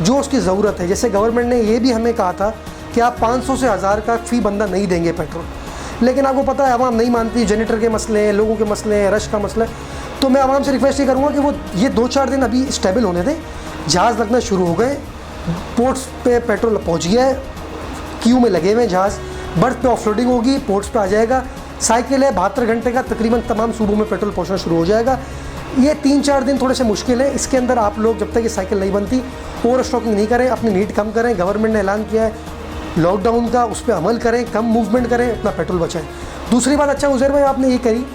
जो उसकी ज़रूरत है। जैसे गवर्नमेंट ने ये भी हमें कहा था कि आप 500 से 1000 का फ़ी बंदा नहीं देंगे पेट्रोल, लेकिन आपको पता है आवाम नहीं मानती, जनरेटर के मसले हैं, लोगों के मसले हैं, रश का मसला है। तो मैं आवाम से रिक्वेस्ट ये करूँगा कि वो ये 2-4 दिन अभी स्टेबल होने दें। जहाज़ लगना शुरू हो गए, पोर्ट्स पे पेट्रोल पहुँच गया है, क्यू में लगे हुए जहाज़, बर्थ पे ऑफलोडिंग होगी, पोर्ट्स पे आ जाएगा। साइकिल है 72 घंटे का, तकरीबन तमाम सूबों में पेट्रोल पहुंचना शुरू हो जाएगा। ये 3-4 दिन थोड़े से मुश्किल है, इसके अंदर आप लोग जब तक ये साइकिल नहीं बनती ओवर स्टॉकिंग नहीं करें, अपनी नीड कम करें। गवर्नमेंट ने ऐलान किया है लॉकडाउन का, उस पर अमल करें, कम मूवमेंट करें, अपना पेट्रोल बचाएं। दूसरी बात, अच्छा उज़ैर भाई आपने ये करी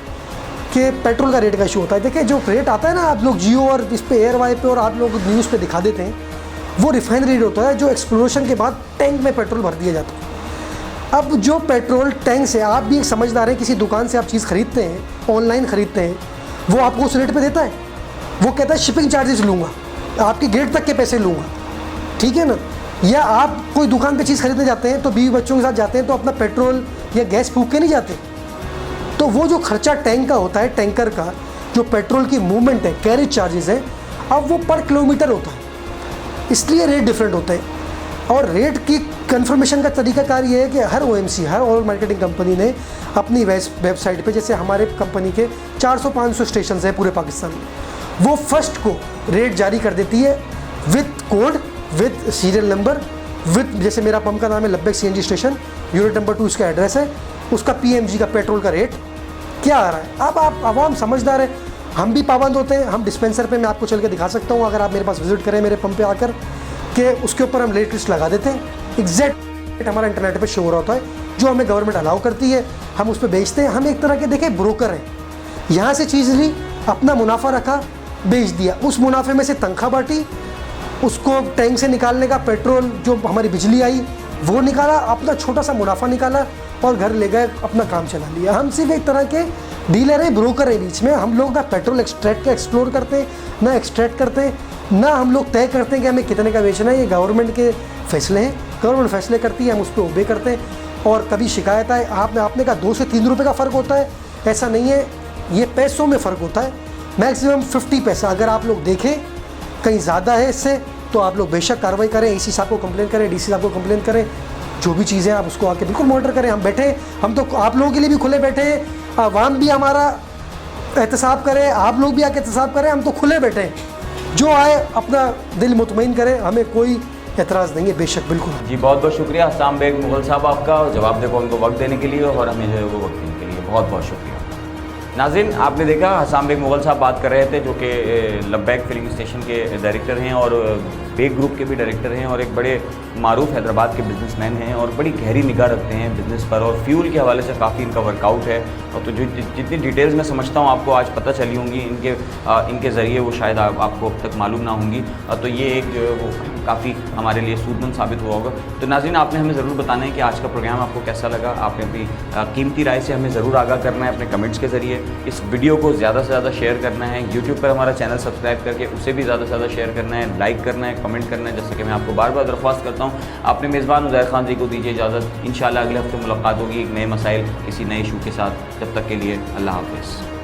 कि पेट्रोल का रेट का इशू होता है। देखिए जो रेट आता है ना, आप लोग जियो और इस पर एयरवाई पे और आप लोग न्यूज़ पे दिखा देते हैं, वो रिफाइनरी रेट होता है जो एक्सप्लोरेशन के बाद टैंक में पेट्रोल भर दिया जाता है। अब जो पेट्रोल टैंक से आप भी एक समझदार हैं, किसी दुकान से आप चीज़ खरीदते हैं, ऑनलाइन ख़रीदते हैं, वो आपको उस रेट पे देता है। वो कहता है शिपिंग चार्जेस लूँगा, आपके गेट तक के पैसे लूँगा, ठीक है ना। या आप कोई दुकान पे चीज़ खरीदने जाते हैं तो बीवी बच्चों के साथ जाते हैं तो अपना पेट्रोल या गैस फूँक के नहीं जाते, तो वो जो खर्चा टैंक का होता है, टैंकर का जो पेट्रोल की मूवमेंट है, कैरेज चार्जेस है, अब वो पर किलोमीटर होता है, इसलिए रेट डिफरेंट होता है। और रेट की कन्फर्मेशन का तरीकाकार ये है कि हर OMC, हर ऑयल मार्केटिंग कंपनी ने अपनी वेबसाइट पे, जैसे हमारे कंपनी के 400-500 स्टेशन हैं पूरे पाकिस्तान में, वो फर्स्ट को रेट जारी कर देती है with code, with serial number, with, जैसे मेरा पंप का नाम है लब्बैक CNG स्टेशन, यूनिट नंबर 2 उसका एड्रेस है, उसका PMG का पेट्रोल का रेट क्या आ रहा है। अब आप आवाम समझदार है, हम भी पाबंद होते हैं। हम डिस्पेंसर पे मैं आपको चल के दिखा सकता हूँ, अगर आप मेरे पास विजिट करें मेरे पंप पे आकर, कि उसके ऊपर हम रेट लिस्ट लगा देते हैं, एग्जैक्ट हमारा इंटरनेट पे शो हो रहा होता है, जो हमें गवर्नमेंट अलाउ करती है, हम उस पर बेचते हैं। हम एक तरह के देखें ब्रोकर हैं, यहाँ से चीज़ ली, अपना मुनाफा रखा, बेच दिया, उस मुनाफे में से तनख्वाह बांटी, उसको टैंक से निकालने का पेट्रोल जो हमारी बिजली आई वो निकाला, अपना छोटा सा मुनाफा निकाला और घर ले गए, अपना काम चला लिया। हम सिर्फ एक तरह के डीलर हैं, ब्रोकर है बीच में। हम लोग ना पेट्रोल एक्सप्लोर करते हैं, ना एक्सट्रैक्ट करते हैं, ना हम लोग तय करते हैं कि हमें कितने का बेचना है। ये गवर्नमेंट के फैसले हैं, गवर्नमेंट फैसले करती है, हम उस पर ओबे करते हैं। और कभी शिकायत आए, आपने कहा 2 से 3 रुपये का फ़र्क होता है, ऐसा नहीं है, ये पैसों में फ़र्क होता है, मैक्सिमम 50 पैसा। अगर आप लोग देखें कहीं ज़्यादा है इससे, तो आप लोग बेशक कार्रवाई करें, AC साहब को कंप्लेन करें, DC साहब को कंप्लेन करें, जो भी चीज़ें आप उसको आके बिल्कुल मॉनिटर करें। हम बैठे, हम तो आप लोगों के लिए भी खुले बैठे हैं, आवाम भी हमारा एहतसाब करे, आप लोग भी आके एहतसाब करें, हम तो खुले बैठे हैं, जो आए अपना दिल मुतमईन करें, हमें कोई एतराज़ नहीं है, बेशक बिल्कुल। जी बहुत बहुत शुक्रिया हसाम बेग मुगल साहब आपका, जवाब देखो उनको वक्त देने के लिए और हमें जो है वो वक्त देने के लिए बहुत बहुत शुक्रिया। नाज़रीन, आपने देखा हसाम बेग मुगल साहब बात कर रहे थे, जो कि लब्बैक फिलिंग स्टेशन के डायरेक्टर हैं और बेग ग्रुप के भी डायरेक्टर हैं और एक बड़े मारूफ हैदराबाद के बिजनेसमैन हैं और बड़ी गहरी निगाह रखते हैं बिज़नेस पर और फ्यूल के हवाले से काफ़ी इनका वर्कआउट है। और तो जो जितनी डिटेल्स मैं समझता हूँ आपको आज पता चली होंगी, इनके ज़रिए वो शायद आपको अब तक मालूम ना होंगी, तो ये एक जो है वो काफ़ी हमारे लिए सूदमंद साबित हुआ होगा। तो नाज़रीन, आपने हमें ज़रूर बताना है कि आज का प्रोग्राम आपको कैसा लगा। आपने अपनी कीमती राय से हमें ज़रूर आगाह करना है अपने कमेंट्स के ज़रिए। इस वीडियो को ज़्यादा से ज़्यादा शेयर करना है, यूट्यूब पर हमारा चैनल सब्सक्राइब करके उसे भी ज़्यादा से ज़्यादा शेयर करना है, लाइक करना है, कमेंट करना है। जैसे कि मैं आपको बार बार दरख्वास्त करता हूँ, अपने मेज़बान उज़ैर खान जी को दीजिए इजाज़त। इंशाल्लाह अगले हफ्ते मुलाकात होगी एक नए मसाइल किसी नए इशू के साथ। जब तक के लिए अल्लाह हाफ़िज़।